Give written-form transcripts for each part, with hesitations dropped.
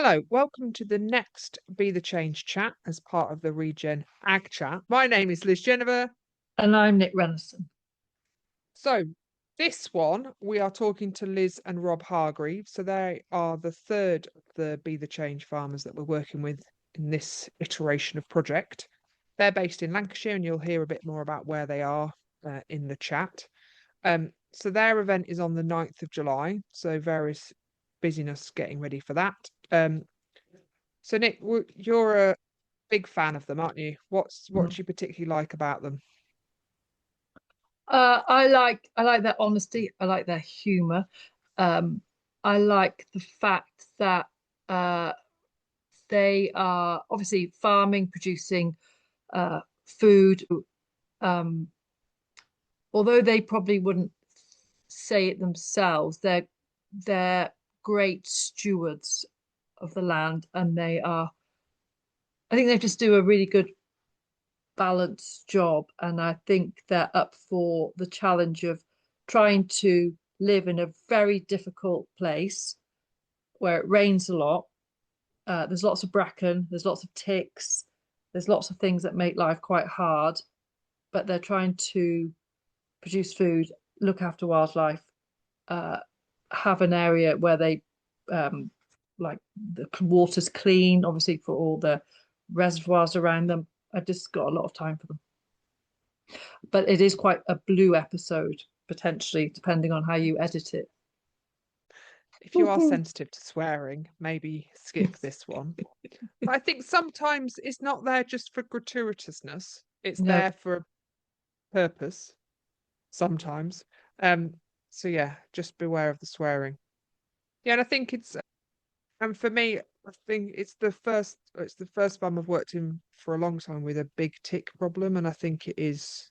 Hello, welcome to the next Be the Change chat as part of the Regen Ag Chat. My name is Liz Jennifer. And I'm Nick Renison. So, this one, we are talking to Liz and Rob Hargreaves. So, they are the third of the Be the Change farmers that we're working with in this iteration of project. They're based in Lancashire, and you'll hear a bit more about where they are in the chat. So, their event is on the 9th of July. So, various busyness getting ready for that. So Nick, you're a big fan of them, aren't you? What do you particularly like about them? I like their honesty. I like their humor. I like the fact that they are obviously farming, producing food. Um, Although they probably wouldn't say it themselves, they're great stewards of the land, and they are. I think they just do a really good balanced job, and I think they're up for the challenge of trying to live in a very difficult place where it rains a lot. There's lots of bracken, there's lots of ticks, there's lots of things that make life quite hard, but they're trying to produce food, look after wildlife, uh, have an area where they like the water's clean, obviously for all the reservoirs around them. I just got a lot of time for them. But it is quite a blue episode, potentially, depending on how you edit it. If you are sensitive to swearing, maybe skip this one. But I think sometimes it's not there just for gratuitousness. It's No, there for a purpose sometimes. So yeah, just beware of the swearing. Yeah, and I think it's and for me, I think it's the first farm I've worked in for a long time with a big tick problem, and I think it is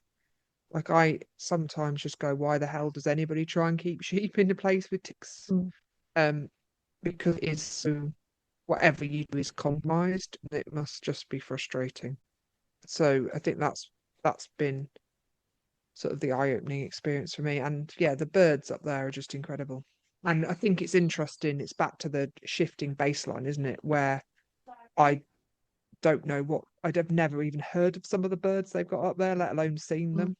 like I sometimes just go, why the hell does anybody try and keep sheep in a place with ticks? mm. Um, because it's so whatever you do is compromised, and it must just be frustrating. So I think that's been sort of the eye-opening experience for me. And yeah, the birds up there are just incredible. And I think it's interesting. It's back to the shifting baseline, isn't it? Where I don't know what I've never even heard of some of the birds they've got up there, let alone seen Mm. them.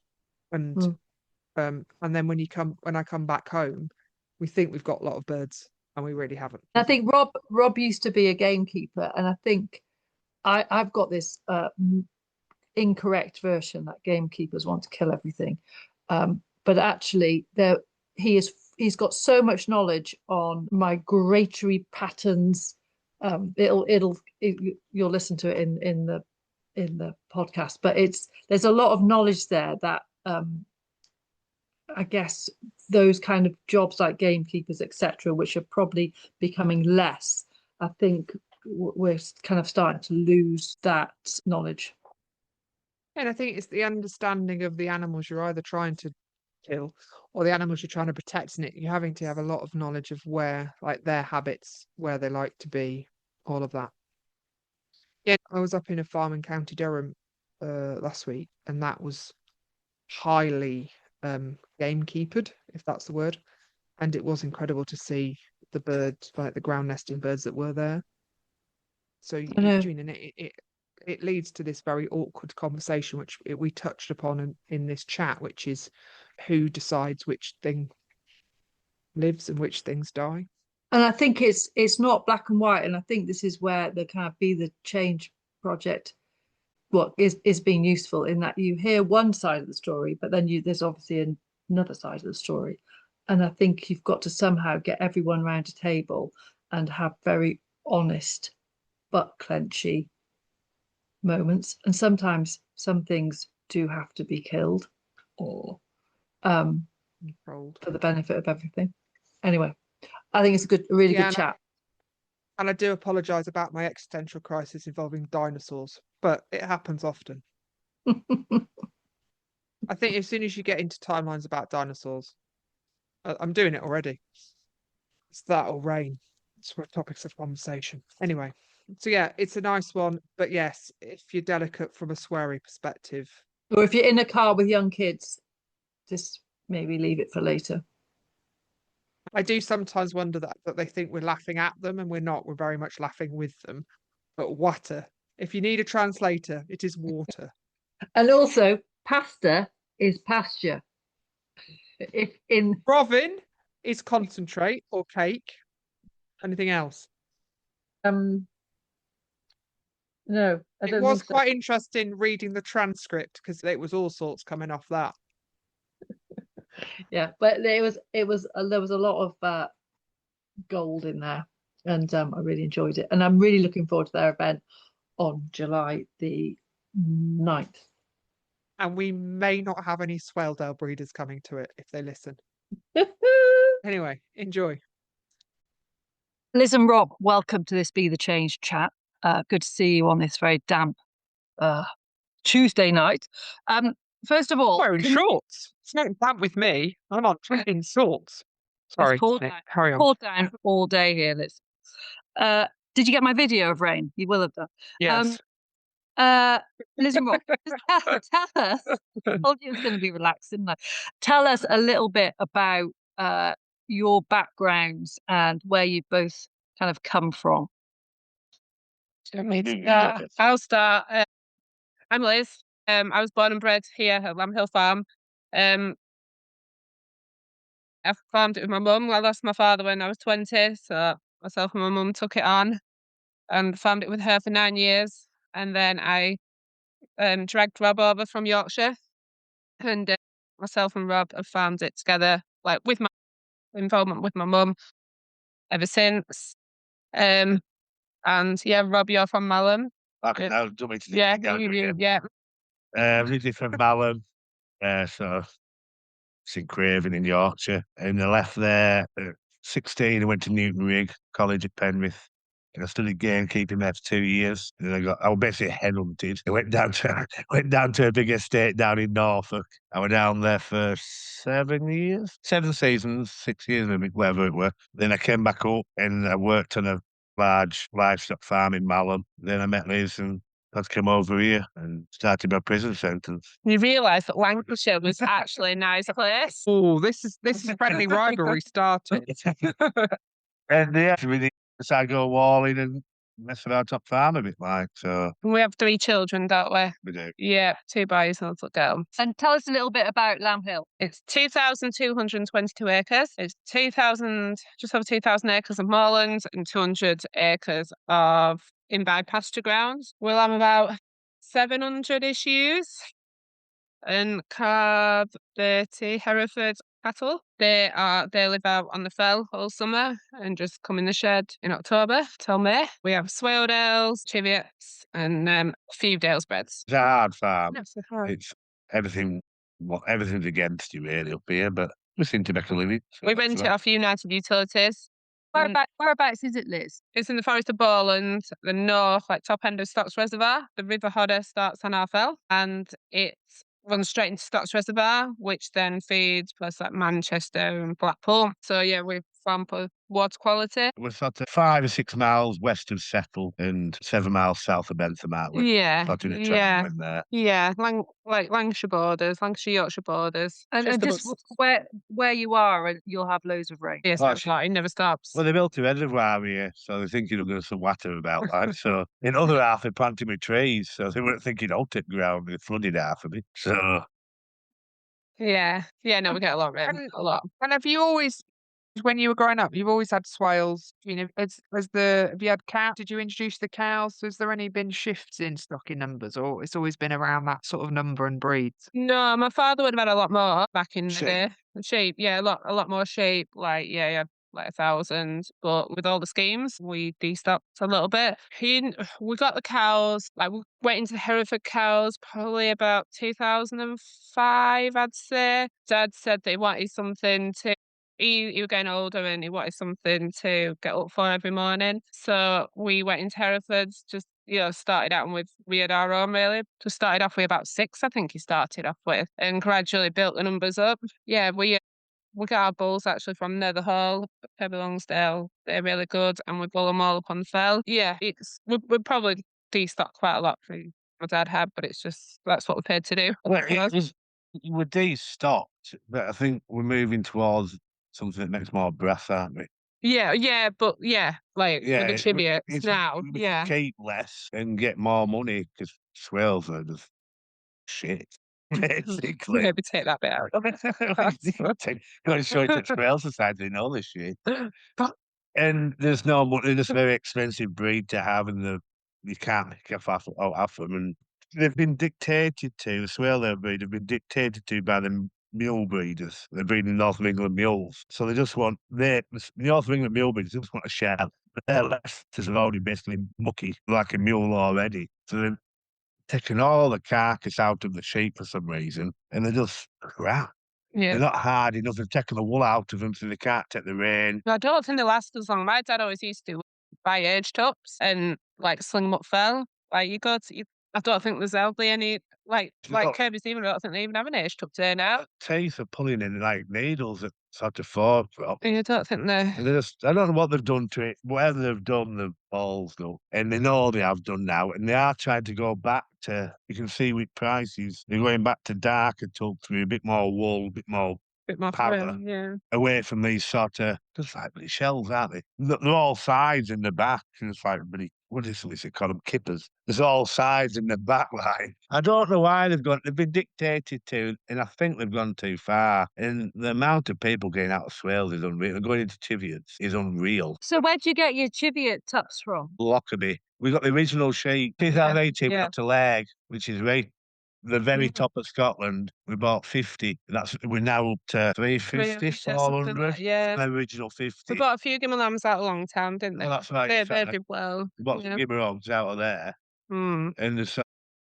And Mm. and then when I come back home, we think we've got a lot of birds, and we really haven't. I think Rob used to be a gamekeeper, and I think I've got this incorrect version that gamekeepers want to kill everything. But actually, he's got so much knowledge on migratory patterns. You'll listen to it in the podcast, but there's a lot of knowledge there that I guess those kind of jobs like gamekeepers, etc., which are probably becoming less. I think we're kind of starting to lose that knowledge. And I think it's the understanding of the animals you're either trying to kill or the animals you're trying to protect, and you're having to have a lot of knowledge of where, like their habits, where they like to be, all of that. Yeah, I was up in a farm in County Durham last week, and that was highly gamekeepered, if that's the word. And it was incredible to see the birds, like the ground nesting birds that were there. So I know. and it leads to this very awkward conversation, which we touched upon in this chat, which is who decides which thing lives and which things die. And I think it's not black and white. And I think this is where the kind of Be the Change project what is being useful in that you hear one side of the story, but then there's obviously another side of the story. And I think you've got to somehow get everyone around a table and have very honest but clenchy moments. And sometimes some things do have to be killed or for the benefit of everything. Anyway, I think it's a really good chat. And I do apologise about my existential crisis involving dinosaurs, but it happens often. I think as soon as you get into timelines about dinosaurs, I'm doing it already. It's that or rain. It's for topics of conversation. Anyway, so yeah, it's a nice one. But yes, if you're delicate from a sweary perspective, or if you're in a car with young kids, just maybe leave it for later. I do sometimes wonder that they think we're laughing at them, and we're not. We're very much laughing with them. But water. If you need a translator, it is water. And also, pasta is pasture. If in Provin is concentrate or cake. Anything else? No, I It don't was think so. quite interesting reading the transcript because it was all sorts coming off that. Yeah, but there was a lot of gold in there, and I really enjoyed it. And I'm really looking forward to their event on July the 9th. And we may not have any Swaledale breeders coming to it if they listen. Anyway, enjoy. Liz and Rob, welcome to this Be the Change chat. Good to see you on this very damp Tuesday night. First of all, Wearing shorts. It's not damp with me. I'm on in shorts. Sorry, Nick, carry on. poured down all day here, Liz. Did you get my video of rain? You will have done. Yes. Liz and Rob, tell us. I told you it was going to be relaxed, didn't I? Tell us a little bit about your backgrounds and where you both kind of come from. I'll start. I'm Liz. I was born and bred here at Lamb Hill Farm. I farmed it with my mum. I lost my father when I was 20, so myself and my mum took it on and farmed it with her for 9 years. And then I dragged Rob over from Yorkshire, and myself and Rob have farmed it together, like with my involvement with my mum ever since. And yeah, Rob, you're from Malham. Okay, now do me to Yeah, yeah. Originally from Malham, so St Craven in Yorkshire, and I left there at 16. I went to Newton Rig College at Penrith, and I studied gamekeeping there for 2 years. And then I was basically headhunted. I went down to a big estate down in Norfolk. I was down there for 7 years, 7 seasons, 6 years, maybe, whatever it were. Then I came back up and I worked on a large livestock farm in Malham. Then I met Liz and I'd come over here and started my prison sentence. You realise that Lancashire was actually a nice place. Oh, this is friendly rivalry started. And yeah, really decided to go walling and mess around top farm a bit, like, so. We have 3 children, don't we? We do. Yeah, 2 boys and a little girl. And tell us a little bit about Lamb Hill. It's 2,222 acres. It's just over 2,000 acres of moorland and 200 acres of in-by pasture grounds. We'll have about 700-ish ewes and calve 30 Hereford cattle. They live out on the fell all summer and just come in the shed in October till May. We have Swaledales, Chiviots, and a few Dalesbreds. It's a hard farm. Yes, it's hard. It's everything's against you really up here, but we seem to make a living. So We rent it off United Utilities. Whereabouts is it, Liz? It's in the Forest of Bowland, the north, like top end of Stocks Reservoir. The River Hodder starts on our fell, and it runs straight into Stocks Reservoir, which then feeds places like Manchester and Blackpool. So yeah, we've farmed for water quality. We're sort of 5 or 6 miles west of Settle and 7 miles south of Bentham, aren't we? Yeah, Sort of in a yeah, triangle in there. yeah, like Lancashire borders, Lancashire Yorkshire borders. And just where you are, and you'll have loads of rain. Yes, that's right. It never stops. Well, they built a reservoir here, so they're thinking of doing some water about that. So in other half, they're planting with trees, so they weren't thinking I'll take ground. They flooded half of it. So Yeah, no, we get a lot of rain, a lot. And have you always, when you were growing up, you've always had swales? You know, have you had cow? Did you introduce the cows? Has there any been shifts in stocking numbers, or it's always been around that sort of number and breeds? No, my father would have had a lot more back in the Sheep. day. Sheep, yeah, a lot more sheep. Like, yeah, yeah, like 1,000. But with all the schemes, we destocked a little bit. We got the cows. Like, we went into the Hereford cows probably about 2005, I'd say. Dad said that he wanted something to. He was getting older and he wanted something to get up for every morning. So we went into Herefords, just, started out with, we had our own really. Just started off with about 6, I think he started off with, and gradually built the numbers up. Yeah, we got our bulls actually from Netherhall, Pebble Longsdale. They're really good, and we bull them all up on the fell. Yeah, we probably destocked quite a lot from my dad had, but it's just, that's what we paid to do. we're destocked, but I think we're moving towards something that makes more breath, aren't we? Yeah, but yeah, like with the Chiviots now, we yeah. keep less and get more money because swales are just shit, basically. Maybe take that bit out. Going straight to Trail Society and all this shit. And there's no money, it's a very expensive breed to have, and you can't make off them. And they've been dictated to, the swale breed have been dictated to by the mule breeders. They're breeding North of England mules. So they just want, the North of England mule breeders just want a shell. But their lessers are already basically mucky, like a mule already. So they're taking all the carcass out of the sheep for some reason, and they're just crap. Yeah. They're not hard enough. They've taken the wool out of them so they can't take the rain. I don't think they last as long. My dad always used to buy age tups and like sling them up fell. Like I don't think there's hardly any like Kirby Stephen. I don't think they even have an age tup there now. Teeth are pulling in like needles at sort of fork drop. I don't think they're. I don't know what they've done to it. Whatever they've done, the balls though, and they know they have done now, and they are trying to go back to. You can see with prices, they're going back to darker tups with a bit more wool, a bit more powder, yeah. away from these sort of just like bloody shells, aren't they? They're all sides in the back, and it's like bloody. What is it called them? Kippers. There's all sides in the back line. I don't know why they've been dictated to, and I think they've gone too far. And the amount of people getting out of swales is unreal. Going into Chiviots is unreal. So where'd you get your Chiviot tups from? Lockerbie. We got the original sheep. 2018, we got to Leg, which is right the very top of Scotland. We bought 50. We're now up to 350, 400. Yeah. The original 50. We bought a few Gimmer lambs out a long time, didn't they? Oh, that's right. They did well. We bought some Gimmer hogs out of there. Mm. And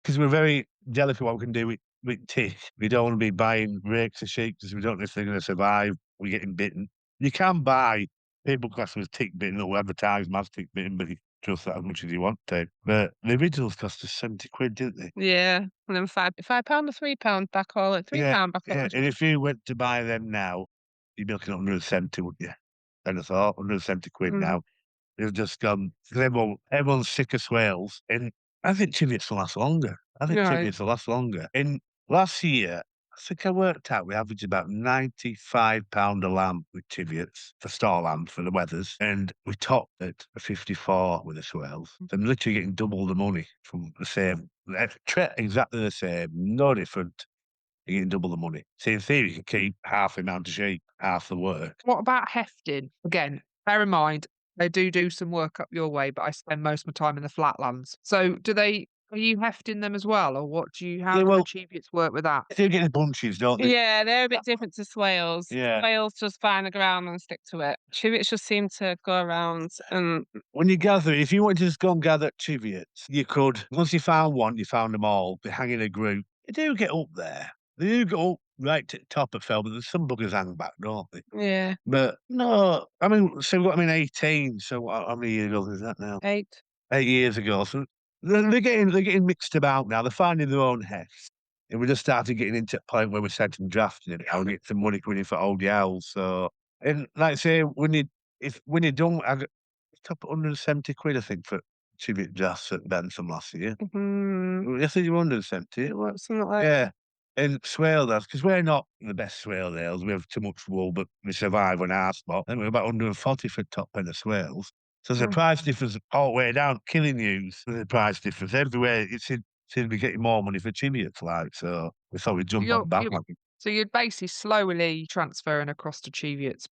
because we're very delicate what we can do with teeth. We don't want to be buying rakes of sheep because we don't know if they're going to survive. We're getting bitten. You can buy people class them as tick bitten or advertise them as tick bitten, but you trust that as much as you want to. But the originals cost us 70 quid, didn't they? Yeah. And then £5 or £3 back all it. £3 back all. Yeah. And if you went to buy them now, you'd be looking at 170, wouldn't you? And I thought 170 quid now. They've just gone because everyone's sick of swales, and I think Chiviots will last longer. Chiviots will last longer. And last year, I think I worked out we averaged about £95 a lamb with Chiviots for store lamb for the weathers, and we topped at 54 with the swales. I'm literally getting double the money from the same, exactly the same, no different. You're getting double the money. So in theory, you can keep half the amount of sheep, half the work. What about hefting? Again, bear in mind, they do some work up your way, but I spend most of my time in the flatlands. So are you hefting them as well, or how do the Chiviots work with that? They're getting bunches, don't they? Yeah, they're a bit different to swales. Yeah. Swales just find the ground and stick to it. Chiviots just seem to go around and... When you gather, if you wanted to just go and gather Chiviots, you could. Once you found one, you found them all. They hang in a group. They do get up there. They do go up right to the top of fell, but there's some buggers hang back, don't they? Yeah. But no, I mean, so we've got them in 18. So how many years ago is that now? 8. 8 years ago. So they're getting mixed about now. They're finding their own heads. And we just started getting into the point where we're starting drafting it. I'll get some money coming in for old yowls. So, and like I say, when you don't, I got top 170 quid, I think, for Chiviot drafts at Bentham last year. I think you 170. Something like yeah. And swale ales, because we're not the best swale ales. We have too much wool, but we survive on our spot. And we're about 140 for top end of swales. So there's a price difference all the way down. Killing News, there's a price difference everywhere. It seems to be getting more money for Chiviots, like. So we thought we'd jump on back. So you're basically slowly transferring across to Chiviots.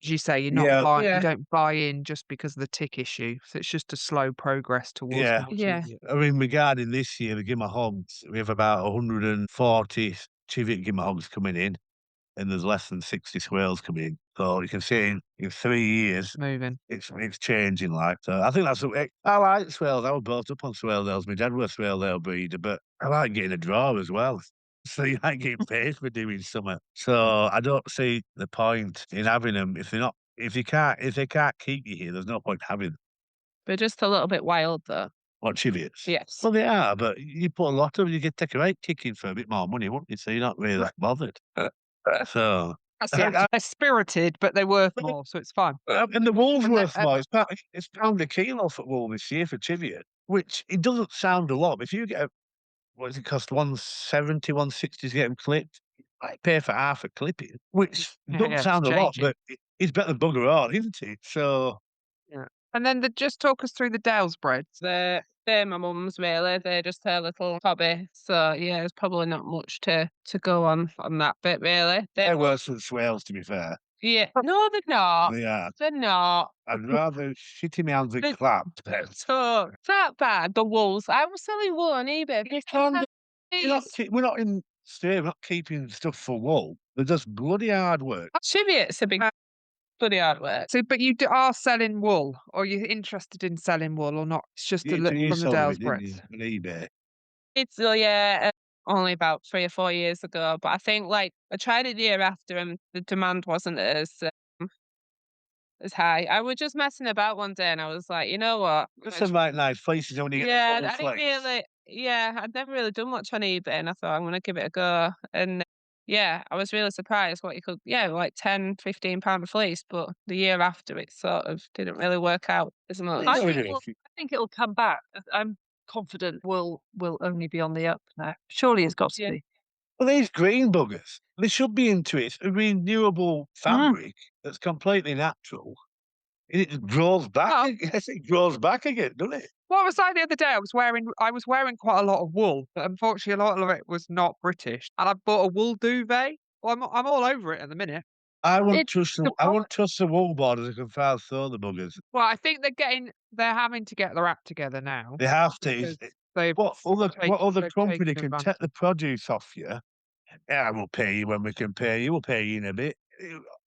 As you say, you're not buying, you don't buy in just because of the tick issue. So it's just a slow progress towards more Chiviots. I mean, regarding this year, the Gimmer hogs, we have about 140 Chiviot Gimmer hogs coming in, and there's less than 60 swales coming in. So you can see in 3 years, it's changing. Like, so I think that's I like swales. I was brought up on swale ales. My dad was a swale ale breeder, but I like getting a draw as well. So you ain't getting paid for doing something. So I don't see the point in having them if they can't keep you here. There's no point having them. They're just a little bit wild, though. What, Chiviots? Yes. Well, they are, but you put a lot of them, you get take a right kicking for a bit more money, wouldn't you? So you're not really that bothered. So they're spirited, but they're worth more, so it's fine. And the wool's worth more. It's pound a kilo for wool this year for Chiviot, which it doesn't sound a lot. If you get what does it cost? 170, 160 to get them clipped. I pay for half a clipping, which doesn't Yeah, sound a lot, changing. but it's better than bugger all, isn't it? So Yeah. And then just talk us through the Dales breads. They're my mum's really. They're just her little hobby. So yeah, there's probably not much to go on that bit really. they're worse than swales, to be fair. Yeah. No, they're not. They are. They're not. I'd rather shit in my hands and clapped. So that bad, the wolves. I was selling wool on eBay. We're not in we're not keeping stuff for wool. They're just bloody hard work. It's a big bloody hard work. So, but you are selling wool, or you're interested in selling wool, or not? It's just a look You from the sold Dales it, didn't you, breads. on eBay? It's yeah, only about 3 or 4 years ago. But I think like I tried it the year after, and the demand wasn't as high. I was just messing about one day, and I was like, you know what? There's some right nice places when you get the Yeah, full I didn't flex. really. Yeah, I'd never really done much on eBay, and I thought I'm gonna give it a go. And yeah, I was really surprised what you could. Yeah, like 10, 15 pound a fleece, but the year after it sort of didn't really work out as much. I I think think, it- I think it'll come back. I'm confident will only be on the up now. Surely it's got to Yeah. be. Well, these green buggers, they should be into it. It's a renewable fabric that's completely natural. And it grows back. Oh. Yes, it grows back again, doesn't it? What was I the other day? I was wearing quite a lot of wool, but unfortunately, a lot of it was not British. And I bought a wool duvet. Well, I'm all over it at the minute. I wouldn't It's trust the I wouldn't trust the wool borders that can file throw the buggers. Well, I think they're having to get their act together now. They have to. because they've What other they've company taken can advantage. take the produce off you? Yeah, we'll pay you when we can pay you. We'll pay you in a bit.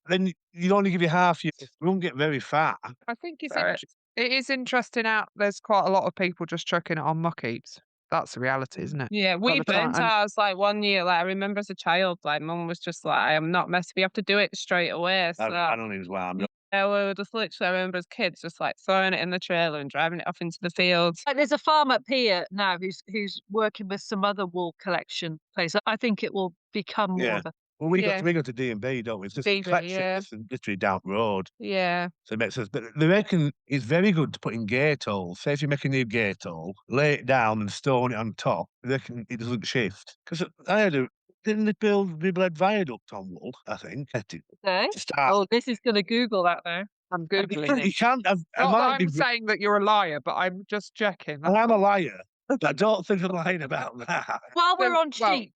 Then you only give you half. You won't get very far. I think Sorry. it is interesting out. There's quite a lot of people just chucking it on muck heaps. That's the reality, isn't it? Yeah, By we the time- burnt ours like 1 year. Like I remember as a child, like mum was just like, "I am not messing. We have to do it straight away." So I don't even why I'm not. yeah, we were just literally. I remember as kids, just like throwing it in the trailer and driving it off into the fields. Like, there's a farm up here now who's working with some other wool collection place. I think it will become more Yeah. of a. Well, Yeah. we go to D&B, don't we? It's just a D&B, collection. yeah. It's literally down the road. Yeah, So it makes sense. But they reckon it's very good to put in gate holes. Say if you make a new gate hole, lay it down and stone it on top, they reckon it doesn't shift. Because didn't they build Ribblhead Viaduct on wool, I think? Say? To start. Oh, this is going to Google that now. I'm googling You it. can't have, I Not that might I'm be, saying that you're a liar, but I'm just checking. and I'm a liar, but I don't think I'm lying about that. While we're So, on well- sheep,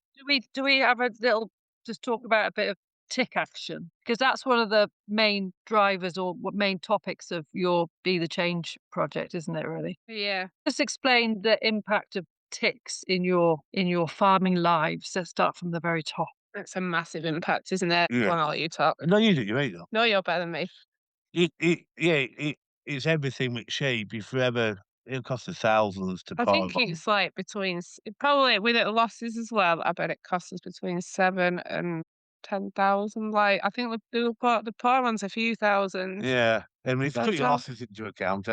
do we have a little just talk about a bit of tick action? Because that's one of the main drivers or main topics of your Be the Change project, isn't it? Really, yeah. just explain the impact of ticks in your farming lives. Let's start from the very top. It's a massive impact, isn't it? Yeah. Well, I'll let you talk. No, you do, you're right, though. No, you're better than me. It's everything with sheep. If you ever, it'll cost us thousands to I think buy. it's like probably with it losses as well. I bet it costs us between 7 and 10,000. Like I think the poor ones a few thousand. Yeah, and if you That's put your all. losses into account,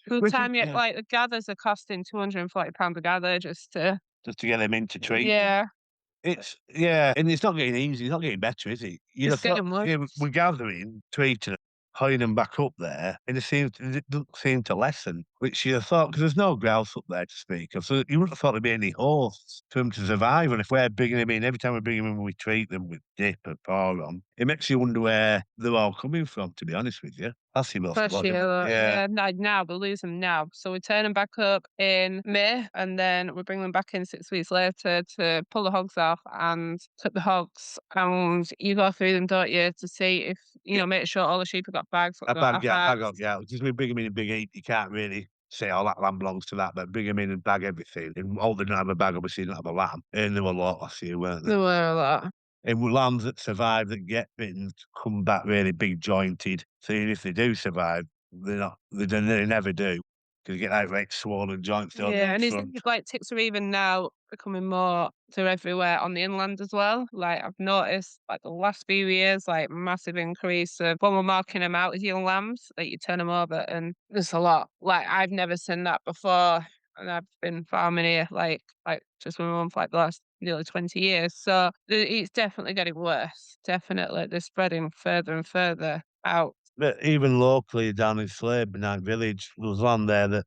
Good we time can- yet. yeah. Like the gathers are costing £240 a gather just to. just to get them into treat. Yeah, And it's not getting easy. It's not getting better, is it? You It's getting worse. we're gathering, treating, hiding them back up there, and it doesn't seem to lessen. Which you thought, because there's no grouse up there to speak of, so you wouldn't have thought there'd be any hosts for them to survive. And if we're bringing them in, every time we bring them in, we treat them with dip and paw on. It makes you wonder where they're all coming from. To be honest with you, that's the most. especially Yeah. now we lose them now. So we turn them back up in May, and then we bring them back in 6 weeks later to pull the hogs off and clip the hogs. And you go through them, don't you, to see if make sure all the sheep have got bags. what A they don't bag, have yeah, bags. because we bring them in a big heap, you can't really say, oh, that lamb belongs to that, but bring them in and bag everything. And all they don't have a bag, obviously, they don't have a lamb. And there were a lot last year, weren't There there? were a lot. And with lambs that survive, that get bitten, come back really big jointed. So even if they do survive, they never do. Because you get outright swollen joints, don't Yeah, you? and it front? seems like ticks are even now becoming more they're everywhere on the inland as well. Like I've noticed, like the last few years, like massive increase of when we're marking them out as young lambs, like you turn them over and there's a lot. Like I've never seen that before, and I've been farming here like just with my mum for like the last nearly 20 years. So it's definitely getting worse. Definitely, they're spreading further and further out. But even locally down in Slade, Benign Village, there was land there that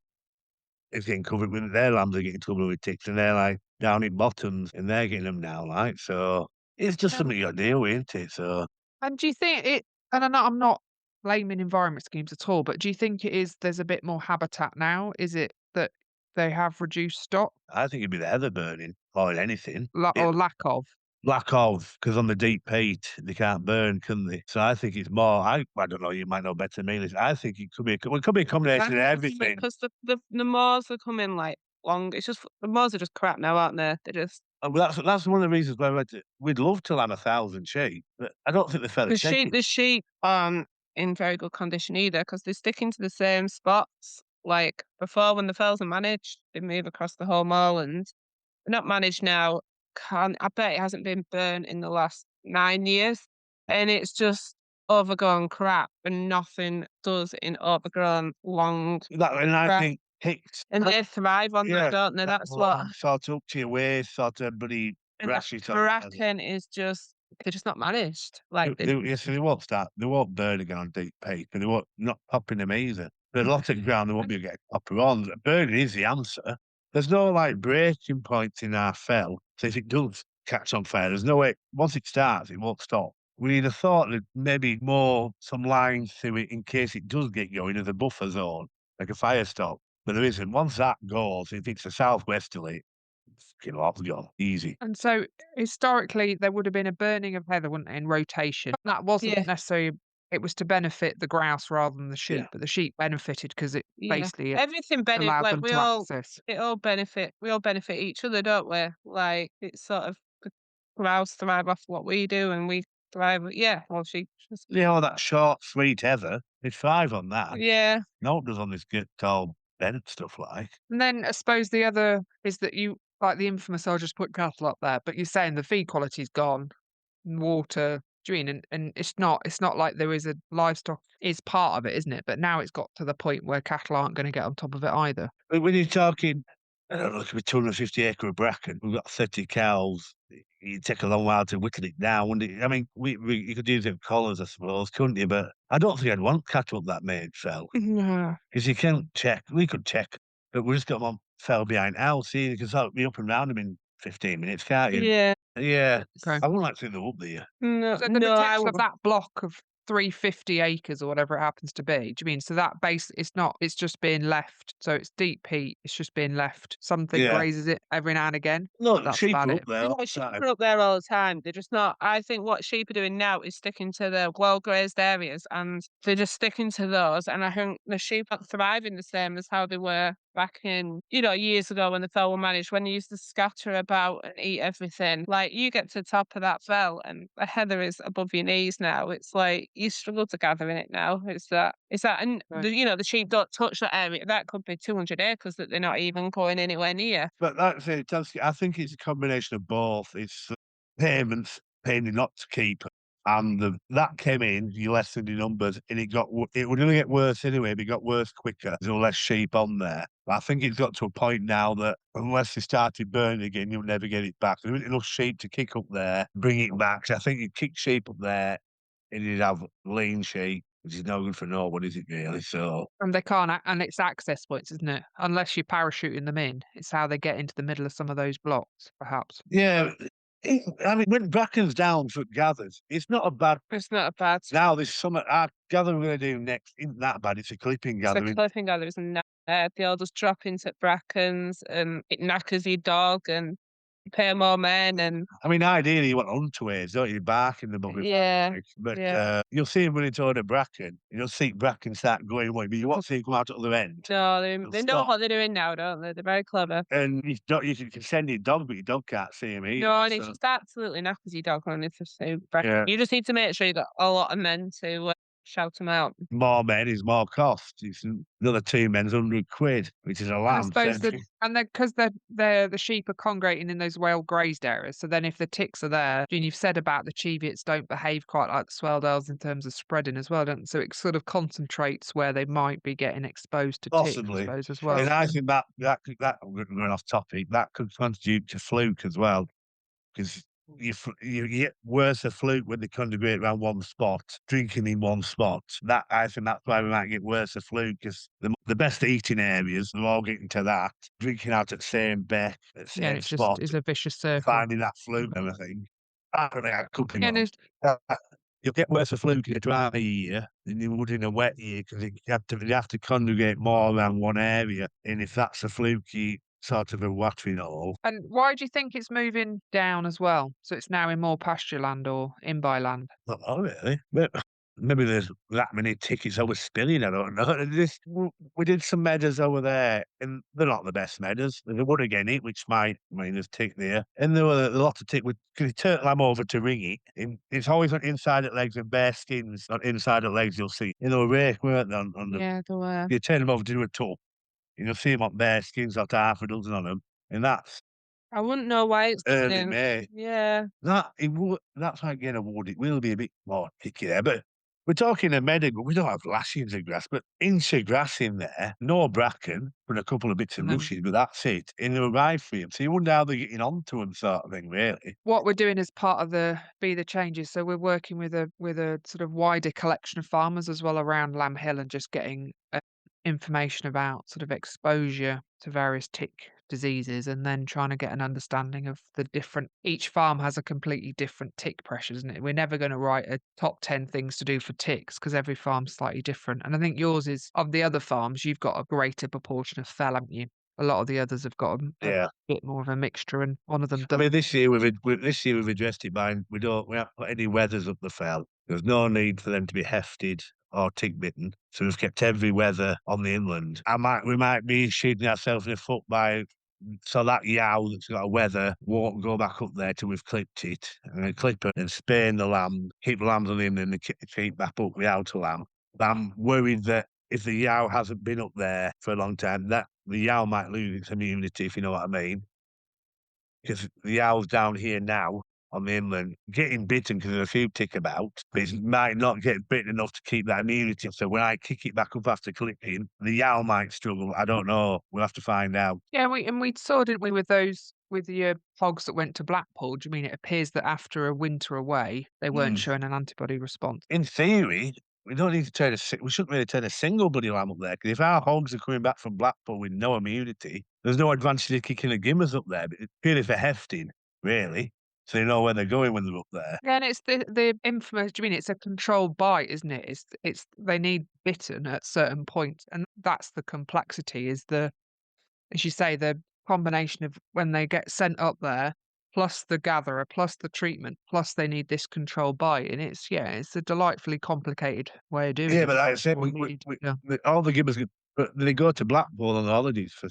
is getting covered with their lambs are getting covered with ticks, and they're like down in Bottoms, and they're getting them now, like so. It's just something you got to deal with, isn't it? So And do you think it? And I'm not blaming environment schemes at all, but do you think it is? There's a bit more habitat now. Is it that they have reduced stock, I think it'd be the heather burning more than anything. or lack of? Lack of, because on the deep peat they can't burn, can they? So I think it's more. I don't know. You might know better than me, Liz. I think it could be. It could be a combination of everything. Because the moors are coming like long. It's just the moors are just crap now, aren't they? They're just That's one of the reasons why we'd love to land 1,000 sheep, but I don't think the fella the sheep aren't in very good condition either because they're sticking to the same spots. Like before, when the fells are managed, they move across the whole moorland. They're not managed now. I bet it hasn't been burnt in the last 9 years, and it's just overgrown crap, and nothing does in overgrown long. And I grass. think ticks. And they thrive on that, don't they? That's what. Sort of up to your waist, sort of bloody And brashy. the bracken is just they're just not managed. Like Yes, they won't start. They won't burn again on deep peat, and they won't not popping them either. There's a lot of ground they won't be getting copper on. Burning is the answer. There's no like breaking points in our fell. So if it does catch on fire, there's no way. Once it starts, it won't stop. We'd have thought that maybe more some lines through it in case it does get going as a buffer zone, like a fire stop. But there isn't. Once that goes, if it's a southwesterly, fucking lot's gone. Easy. And so historically, there would have been a burning of heather, wouldn't there, in rotation? That wasn't Yeah. necessarily. It was to benefit the grouse rather than the sheep, Yeah. but the sheep benefited because it basically everything allowed benefit. Like them to access. we all benefit each other, don't we? Like it's sort of the grouse thrive off what we do, and we thrive. Yeah, well, sheep. That short, sweet heather, they thrive on that. Yeah. No, it does on this good tall bent stuff like. And then I suppose the other is that you like the infamous I'll just put cattle up there, but you're saying the feed quality's gone, water, do you mean? And it's not like there is a livestock is part of it, isn't it? But now it's got to the point where cattle aren't going to get on top of it either. But when you're talking, I don't know, it could be 250 acre of bracken. We've got 30 cows. It'd take a long while to whittle it down, wouldn't it? I mean, you could use it with collars, I suppose, couldn't you? But I don't think I'd want cattle up that main fell. Yeah. Because you can't check. We could check, but we just got one fell behind house. See, you can sort of be up and round them in 15 minutes, can't you? Yeah. Yeah. Okay. I wouldn't like to think they're up there. No, So the no, potential of that block of 350 acres or whatever it happens to be, do you mean? So that base, it's just being left. So it's deep peat, it's just being left. Something Yeah. grazes it every now and again. No, the That's sheep about are it. up there. all the sheep time. are up there all the time. They're just not. I think what sheep are doing now is sticking to the well grazed areas, and they're just sticking to those. And I think the sheep aren't thriving the same as how they were back in, years ago when the fell were managed, when you used to scatter about and eat everything. Like you get to the top of that fell and the heather is above your knees now. It's like you struggle to gather in it now. It's that, and Right. the sheep don't touch that area. That could be 200 acres that they're not even going anywhere near. But like I say, I think it's a combination of both. It's payments, paying not to keep, and that came in, you lessened the numbers, and it would only get worse anyway, but it got worse quicker. There were less sheep on there. But I think it's got to a point now that unless they started burning again, you'll never get it back. There isn't enough sheep to kick up there, bring it back. So I think you'd kick sheep up there, and you'd have lean sheep, which is no good for no one, is it really? So And they can't, and it's access points, isn't it? Unless you're parachuting them in, it's how they get into the middle of some of those blocks, perhaps. yeah. I mean, when bracken's down for gathers, it's not a bad. It's not a bad. Now this summer, our gather we're going to do next isn't that bad. It's a clipping So gathering. clipping gathers and they'll just drop into brackens and it knackers your dog and pay more men and I mean, ideally you want untaways, don't you? Barking the buggy. yeah. But Yeah. you'll see them running toward a bracken. You'll see bracken start going away, but you won't see them come out at the other end. No, they know stop. what they're doing now, don't they? They're very clever. And you can send your dog, but your dog can't see him either. No, and it's so- just absolutely knackers your dog running through bracken. Yeah. You just need to make sure you got a lot of men to shout them out. More men is more cost. It's another 2 men's £100, which is a And I lamb. suppose because the sheep are congregating in those well grazed areas. So then, if the ticks are there, and you've said about the cheviots don't behave quite like the Swaledales in terms of spreading as well, don't they? So it sort of concentrates where they might be getting exposed to ticks, I Possibly. suppose, as well. And I think that going off topic, that could contribute to fluke as well, because you get worse a fluke when they congregate around one spot, drinking in one spot. I think that's why we might get worse a fluke, because the best eating areas, they're all getting to that, drinking out at the same beck, at the Yeah, same it's spot, just is a vicious circle. finding that fluke and everything. I don't think I could be Yeah, wrong. You'll get worse of fluke in a dry year than you would in a wet year because you have to congregate more around one area. And if that's a fluky sort of a watering hole, and why do you think it's moving down as well? So it's now in more pasture land or in by land? not all really. But maybe there's that many tickets over spilling. I don't know. We did some meadows over there, and they're not the best meadows. There's a wood again it, which might there's tick there, and there were a lot of tick. Because you turn lamb over to ring it, and it's always on inside at legs and bare skins. On inside at legs, you'll see. You know, rake weren't they, on the. Yeah, there were. You turn them over to do a tuck, and you'll see them on bare skins, got half a dozen on them, and that's I wouldn't know why it's early in. May. Yeah. That's like getting a wood. It will be a bit more picky there, but we're talking a meadow. We don't have lashings of grass, but inch of grass in there, no bracken, and a couple of bits of No. rushes, but that's it. In the right for him, so you wonder how they're getting onto them, sort of thing, really. What we're doing as part of the Be the Changes, so we're working with a sort of wider collection of farmers as well around Lamb Hill and just getting information about sort of exposure to various tick diseases and then trying to get an understanding of the different. Each farm has a completely different tick pressure, isn't it? We're never going to write a top 10 things to do for ticks because every farm's slightly different. And I think yours is, of the other farms, you've got a greater proportion of fell, haven't you? A lot of the others have got a bit more of a mixture, and one of them I doesn't. mean, this year we've addressed it by we haven't got any weathers up the fell. There's no need for them to be hefted or tick bitten, so we've kept every weather on the inland. We might be shooting ourselves in the foot by. So that yow that's got a weather won't go back up there till we've clipped it, and then clip it and spaying the lamb, keep the lambs on the inland and keep back up the outer lamb. But I'm worried that if the yow hasn't been up there for a long time, that the yow might lose its immunity, if you know what I mean. Because the owl's down here now on the inland, getting bitten because there's a few tick about, but it might not get bitten enough to keep that immunity. So when I kick it back up after clipping, the owl might struggle. I don't know. We'll have to find out. Yeah, we saw, didn't we, with the hogs that went to Blackpool? Do you mean it appears that after a winter away, they weren't showing an antibody response? In theory, we don't need to we shouldn't really turn a single bloody lamb up there, because if our hogs are coming back from Blackpool with no immunity, there's no advantage of kicking the gimmers up there, but it's purely for hefting, really. So you know where they're going when they're up there. Yeah, and it's the infamous. Do you mean it's a controlled bite, isn't it? It's they need bitten at certain points, and that's the complexity. Is as you say, the combination of when they get sent up there, plus the gatherer, plus the treatment, plus they need this controlled bite, and it's a delightfully complicated way of doing it. Yeah, but like I said, all the gimmers. But they go to Blackpool on holidays for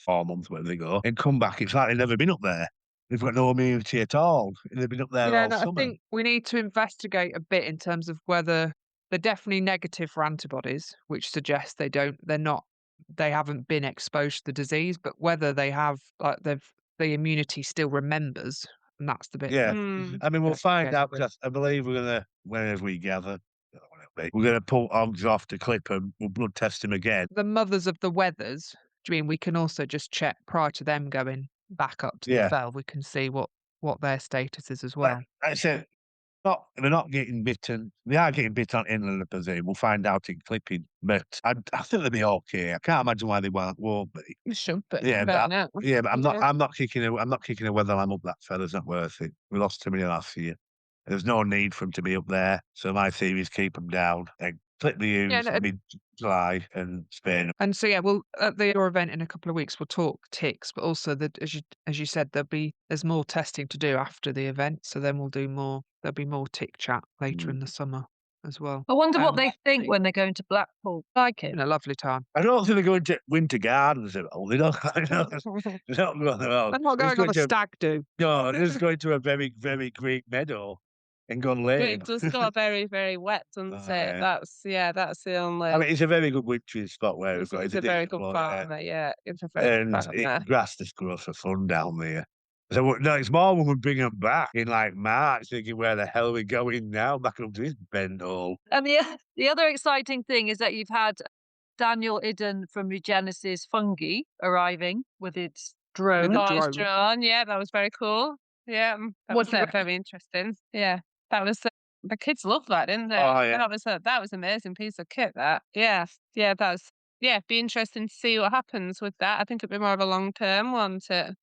4 months, where they go, and come back. It's like they've never been up there. They've got no immunity at all. They've been up there all I summer. think we need to investigate a bit in terms of whether they're definitely negative for antibodies, which suggests they haven't been exposed to the disease, but whether they have, like, the immunity still remembers, and that's the bit. Yeah, I mean, we'll Yeah, find out. yeah. Because I believe whenever we gather, we're gonna pull hogs off to clip them. We'll blood test them again. The mothers of the weathers, do you mean we can also just check prior to them going back up to the fell? We can see what their status is as well. I said, they're not getting bitten. They are getting bitten on inland, I presume. We'll find out in clipping, but I think they'll be okay. I can't imagine why they won't be. You should, but Yeah, but I'm not kicking a weather lamb up that fella's not worth it. We lost too many last year. There's no need for them to be up there. So my theory is keep them down and clip the ewes mid-July and spay them. And so we'll at your event in a couple of weeks we'll talk ticks, but also that as you said there's more testing to do after the event. So then there'll be more tick chat later in the summer as well. I wonder what they think when they're going to Blackpool. Like it. In a lovely time. I don't think they're going to Winter Gardens at all. They're not going They're not going on a stag do. No, they're just going to a very, very green meadow and gone late. It does got very, very wet, doesn't it? Yeah. That's the only. I mean, it's a very good wintering spot where we've got. It's a very good farm there, yeah. It's a very good farm there. Grass just grows for fun down there. So no, it's more when we bring them back in like March, thinking where the hell are we going now? Back up to this bend hole. And the other exciting thing is that you've had Daniel Idden from Regenesis Fungi arriving with its drone. Yeah, that was very cool. Yeah, that was very interesting. Yeah, that was. The kids loved that, didn't they? Oh yeah, that was an amazing piece of kit. That that was be interesting to see what happens with that. I think it'd be more of a long term one to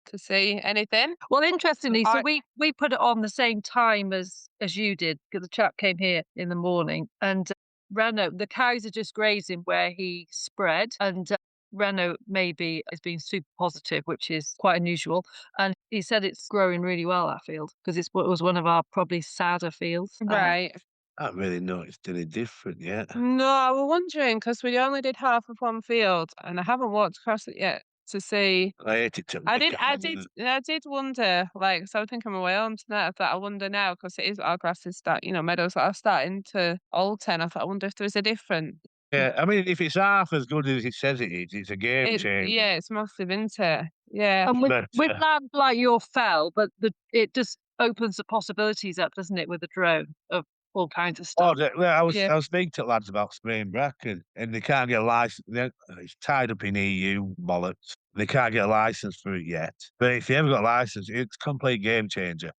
to see anything. Well, interestingly, so I- we put it on the same time as you did, because the chap came here in the morning, and Renault, the cows are just grazing where he spread, and Renault maybe has been super positive, which is quite unusual. And he said it's growing really well, that field, because it was one of our probably sadder fields. Right. I haven't really noticed any different yet. No, I was wondering because we only did half of one field, and I haven't walked across it yet to see. I hate it too. I did wonder, like, so I think I'm away on tonight. I thought I wonder now because it is our grasses meadows are starting to alter. And I thought I wonder if there is a difference. Yeah, I mean, if it's half as good as it says it is, it's a game changer. Yeah, it's massive, isn't it? Yeah. And with But, land like your fell, but it just opens the possibilities up, doesn't it, with a drone of all kinds of stuff. I was Yeah. speaking to lads about spraying bracken, and they can't get a license. It's tied up in EU bollocks. They can't get a license for it yet. But if you ever got a license, it's a complete game changer.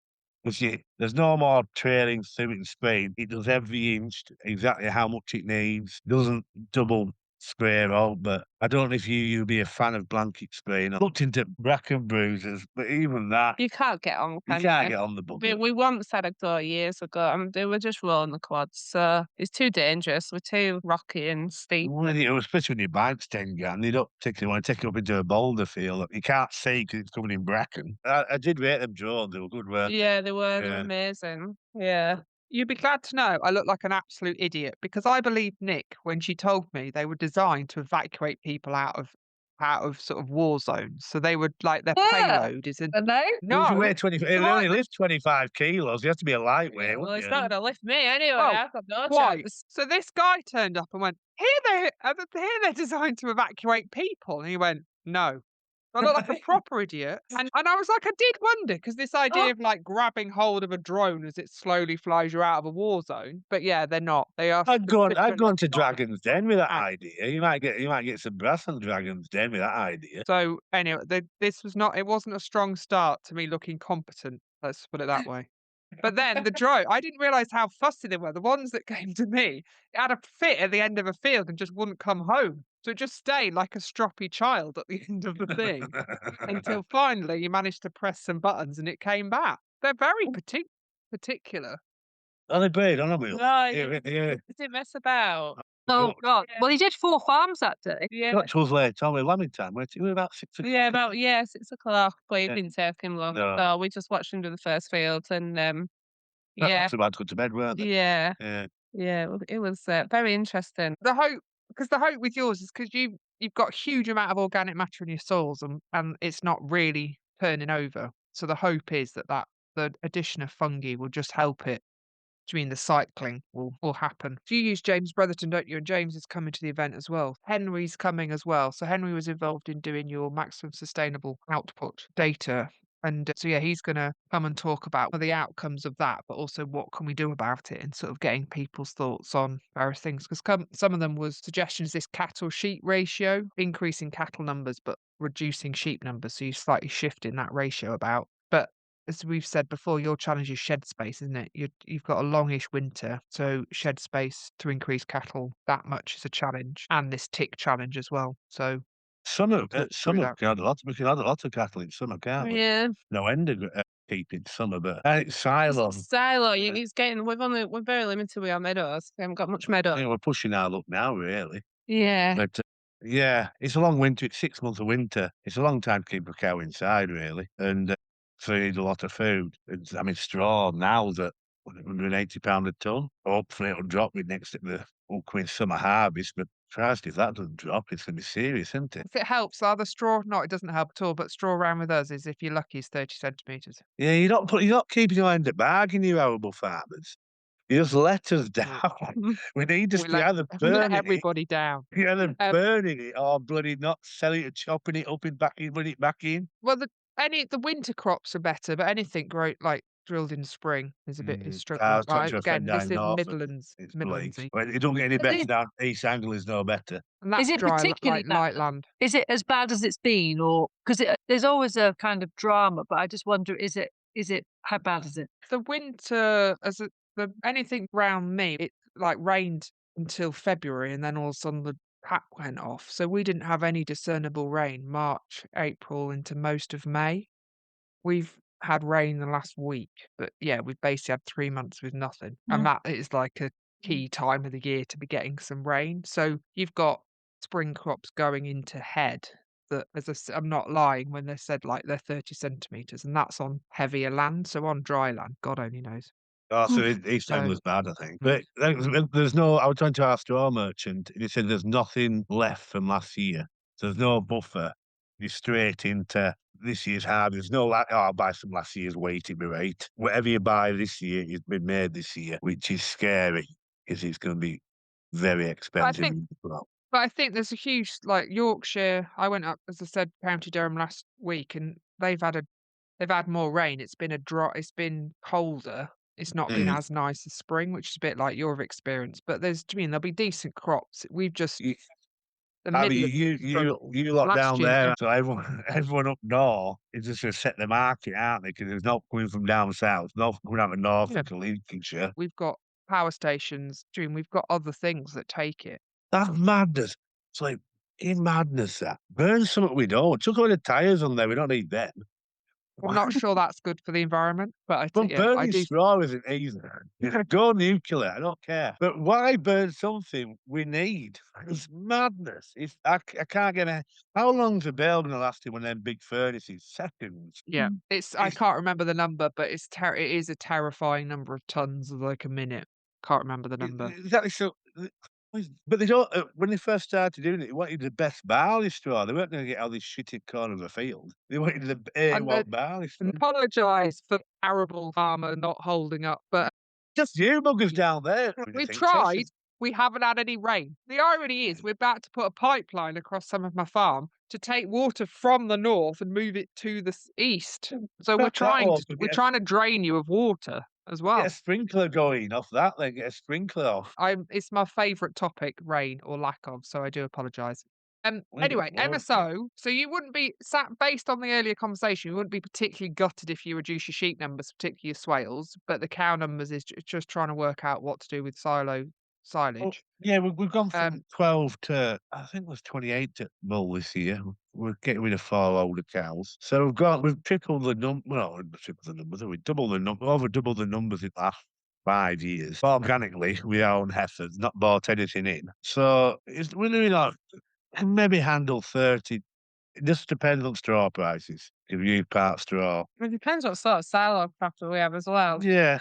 There's no more trailing through it and spraying. It does every inch exactly how much it needs. Doesn't double spray out. But I don't know if you'd be a fan of blanket spraying. I looked into bracken bruisers, but even that, You can't get on. you can can't you? get on the bugger. We once had a go years ago, and they were just rolling the quads. So it's too dangerous. We're too rocky and steep. Especially when your bike's 10 grand, you don't particularly want to take it up into a boulder field that you can't see because it's coming in bracken. I did rate them drones, they were good work. Yeah, they were. They were Yeah. amazing. Yeah. You'd be glad to know I look like an absolute idiot because I believed Nick when she told me they were designed to evacuate people out of sort of war zones. So they would like their Yeah. payload is in. No? If you No, weigh 20, it only lifts 25 kilos. You have to be a lightweight, Yeah, well, wouldn't it's you? not going to lift me anyway. Well, I've got no quite. chance. So this guy turned up and went, here they're designed to evacuate people. And he went, no. I look like a proper idiot. And I was like, I did wonder, because this idea of like grabbing hold of a drone as it slowly flies you out of a war zone. But yeah, they're not. They are. I'd gone to specifically Dragon's Den with that Ah. idea. You might get some brass on Dragon's Den with that idea. So anyway, it wasn't a strong start to me looking competent. Let's put it that way. But then the drone, I didn't realise how fussy they were. The ones that came to me had a fit at the end of a field and just wouldn't come home. So it just stayed like a stroppy child at the end of the thing until finally you managed to press some buttons and it came back. They're very particular. Are they paid on a wheel? No, Yeah. it didn't mess about. Oh, Good. God. Yeah. Well, he did 4 farms that day. Yeah. Got to us late, Tommy Lambing time. We're about 6 o'clock. Yeah, about 6 o'clock. But it Yeah. didn't take him long. No. So we just watched him do the first field, and yeah, So about to go to bed, weren't they? yeah, Yeah. yeah. It was very interesting. The hope with yours is because you've got a huge amount of organic matter in your soils and it's not really turning over. So the hope is that the addition of fungi will just help it. Do you mean the cycling will happen? You use James Brotherton, don't you? And James is coming to the event as well. Henry's coming as well. So Henry was involved in doing your maximum sustainable output data. And so yeah, he's going to come and talk about the outcomes of that, but also what can we do about it and sort of getting people's thoughts on various things. Because some of them was suggestions this cattle-sheep ratio, increasing cattle numbers, but reducing sheep numbers. So you're slightly shifting that ratio about. But as we've said before, your challenge is shed space, isn't it? You've got a longish winter, so shed space to increase cattle that much is a challenge, and this tick challenge as well. So Summer, through summer, that. we can add a lot of cattle in summer, can't we? Yeah. No end of keeping summer, but it's silo. Silo, he's getting. We're very limited with our meadows. We haven't got much meadow. Yeah, we're pushing our luck now, really. Yeah. But yeah, it's a long winter. It's 6 months of winter. It's a long time to keep a cow inside, really, and so you need a lot of food. I mean, straw now's at £180 a ton. Hopefully, it'll drop with next to the upcoming summer harvest. But Christ, if that doesn't drop, it's going to be serious, isn't it? If it helps, are the straw? No, it doesn't help at all. But straw around with us is if you're lucky, is 30 centimetres. Yeah, you're not keeping your end at bargain, you arable farmers. You just let us down. We need us We to let, either we let burning it, everybody down. either burning it or bloody not selling it, chopping it up and putting it back in. Well, the winter crops are better, but anything drilled in spring is a bit is I struggling. was talking Right, to a friend again, this down is north. Midlands, It's bleak. Midlandsy, Well, it don't get any But better is- down East Anglia, no better. and that's Is it dry, particularly like light bad? land. Is it as bad as it's been, or because there's always a kind of drama? But I just wonder, is it how bad is it? The winter, anything around me, it like rained until February, and then all of a sudden the tap went off. So we didn't have any discernible rain March, April into most of May. we've had rain the last week, but yeah, we've basically had 3 months with nothing. And that is like a key time of the year to be getting some rain. So you've got spring crops going into head that, I'm not lying when they said like they're 30 centimetres, and that's on heavier land. So on dry land, God only knows. Oh, so East So- was bad, I think. But there's no. I was trying to ask straw merchant. He said there's nothing left from last year. So there's no buffer. You're straight into this year's harvest. There's no like, oh, I'll buy some last year's weight, it'll be right. Whatever you buy this year, it's been made this year, which is scary because it's going to be very expensive. But I think there's a huge, like Yorkshire. I went up, as I said, County Durham last week, and they've had more rain. It's been it's been colder. It's not been as nice as spring, which is a bit like your experience. But there'll be decent crops. We've just the I middle mean, you lot last down year, there, so everyone up north is just going to set the market, aren't they? Because there's not coming from down south, not coming out of north into Lincolnshire. we've got power stations. We've got other things that take it. That's madness. It's like in madness that burn something we don't. Chuck all the tires on there. We don't need them. I'm not sure that's good for the environment, but I burning do. straw isn't either. Go nuclear. I don't care. But why burn something we need? It's madness. I can't get a. How long's a bale going to last in one of them big furnaces? Seconds. Yeah, I can't remember the number, but it is a terrifying number of tons of like a minute. Can't remember the number. Exactly. So, but they don't. When they first started doing it, they wanted the best barley straw. They weren't going to get all this shit in corner of the field. They wanted the A1 barley straw. Apologise for arable farmer not holding up, but just you buggers down there. We've tried. We haven't had any rain. The irony is we're about to put a pipeline across some of my farm to take water from the north and move it to the east. So we're trying to drain you of water as well. Get a sprinkler going off that, then get a sprinkler off. It's my favourite topic, rain or lack of, so I do apologise. Anyway, MSO, so you wouldn't be, based on the earlier conversation, you wouldn't be particularly gutted if you reduce your sheep numbers, particularly your swales, but the cow numbers is just trying to work out what to do with silage. Well, yeah, we've gone from 12 to, I think it was 28 to bull this year. We're getting rid of 4 older cows. So we've tripled the number, well, tripled the numbers, we doubled the number, over doubled the numbers in the last 5 years. Organically, we own heifers, not bought anything in. So we're doing like, maybe handle 30. It just depends on straw prices. If you use part straw. It depends what sort of silo capital we have as well. Yeah.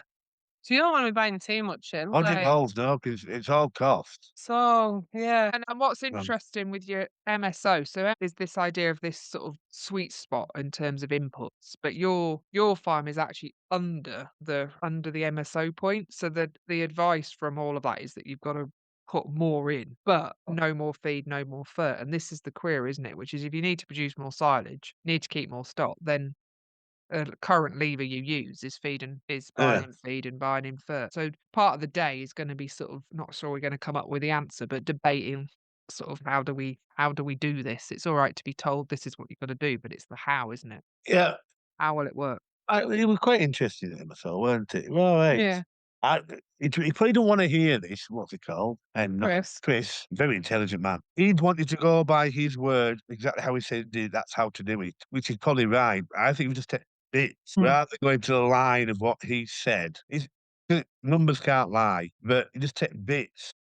So you don't want to be buying too much in. Holes, no, because it's all cost. So, yeah. And what's interesting with your MSO, so is this idea of this sort of sweet spot in terms of inputs, but your farm is actually under the MSO point. So the advice from all of that is that you've got to put more in, but no more feed, no more fur. And this is the query, isn't it? Which is if you need to produce more silage, need to keep more stock, then current lever you use is buying in feed and buying in fur. So part of the day is going to be sort of, not sure we're going to come up with the answer, but debating sort of how do we do this? It's all right to be told this is what you've got to do, but it's the how, isn't it? Yeah. How will it work? It was quite interesting in myself, weren't it? Well, right. Yeah. He probably don't want to hear this. What's he called? And Chris, very intelligent man. He'd wanted to go by his word, exactly how he said that's how to do it, which is probably right. I think we just take bits rather than going to the line of what he said. Numbers can't lie, but you just take bits.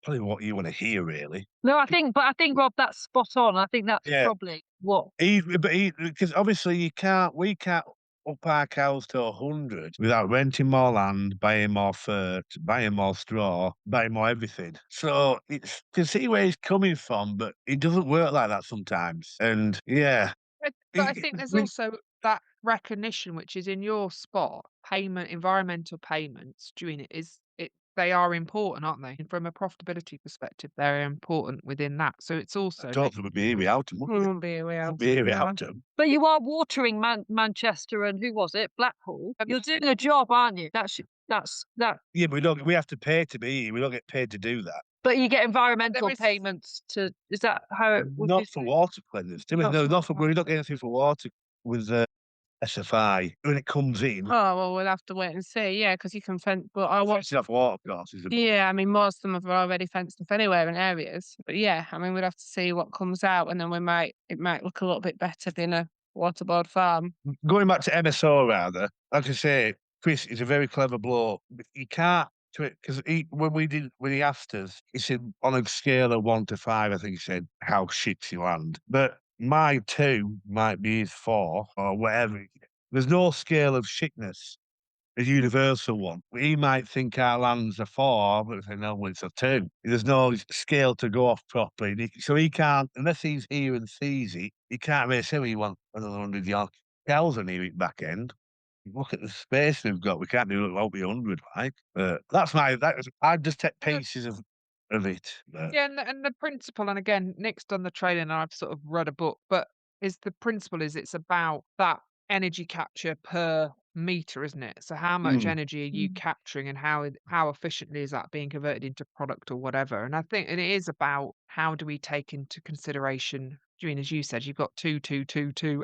Probably what you want to hear, really. No, I think Rob, that's spot on. I think that's probably what. Because obviously we can't up our cows to 100 without renting more land, buying more fur, buying more straw, buying more everything. So you can see where he's coming from, but it doesn't work like that sometimes. And yeah. But I think there's also that recognition, which is in your spot, environmental payments, doing they are important, aren't they? And from a profitability perspective, they're important within that. So it's also. I don't think we'd be here without them. We wouldn't be here without them. But you are watering Manchester and who was it? Blackpool. You're doing a job, aren't you? That's that. Yeah, but we have to pay to be here. We don't get paid to do that. But you get environmental payments to. Is that how it would not be? For water cleaners. We don't get anything for water with SFI when it comes in. Oh, well, we'll have to wait and see. Yeah, because you can fence. But I want to have water courses. Yeah, I mean, most of them have already fenced off anywhere in areas. But yeah, I mean, we'd have to see what comes out, and then it might look a little bit better being a waterboard farm. Going back to MSO rather, like I say, Chris is a very clever bloke. But he can't, because when he asked us, he said on a scale of 1 to 5, I think he said how shit's your land. But my 2 might be his 4 or whatever. There's no scale of shitness, a universal one. He might think our land's a 4, but I say no, well, it's a 2. There's no scale to go off properly, so he can't, unless he's here and sees it. He can't really say we want another 100 yard cows on here at back end. Look at the space we've got. We can't do it without be 100, like. I'd just take pieces of it. But. Yeah, and the principle, and again, Nick's done the training, and I've sort of read a book, but is the principle is it's about that energy capture per meter, isn't it? So how much energy are you capturing, and how efficiently is that being converted into product or whatever? And I think it is about how do we take into consideration. I mean, as you said, you've got 2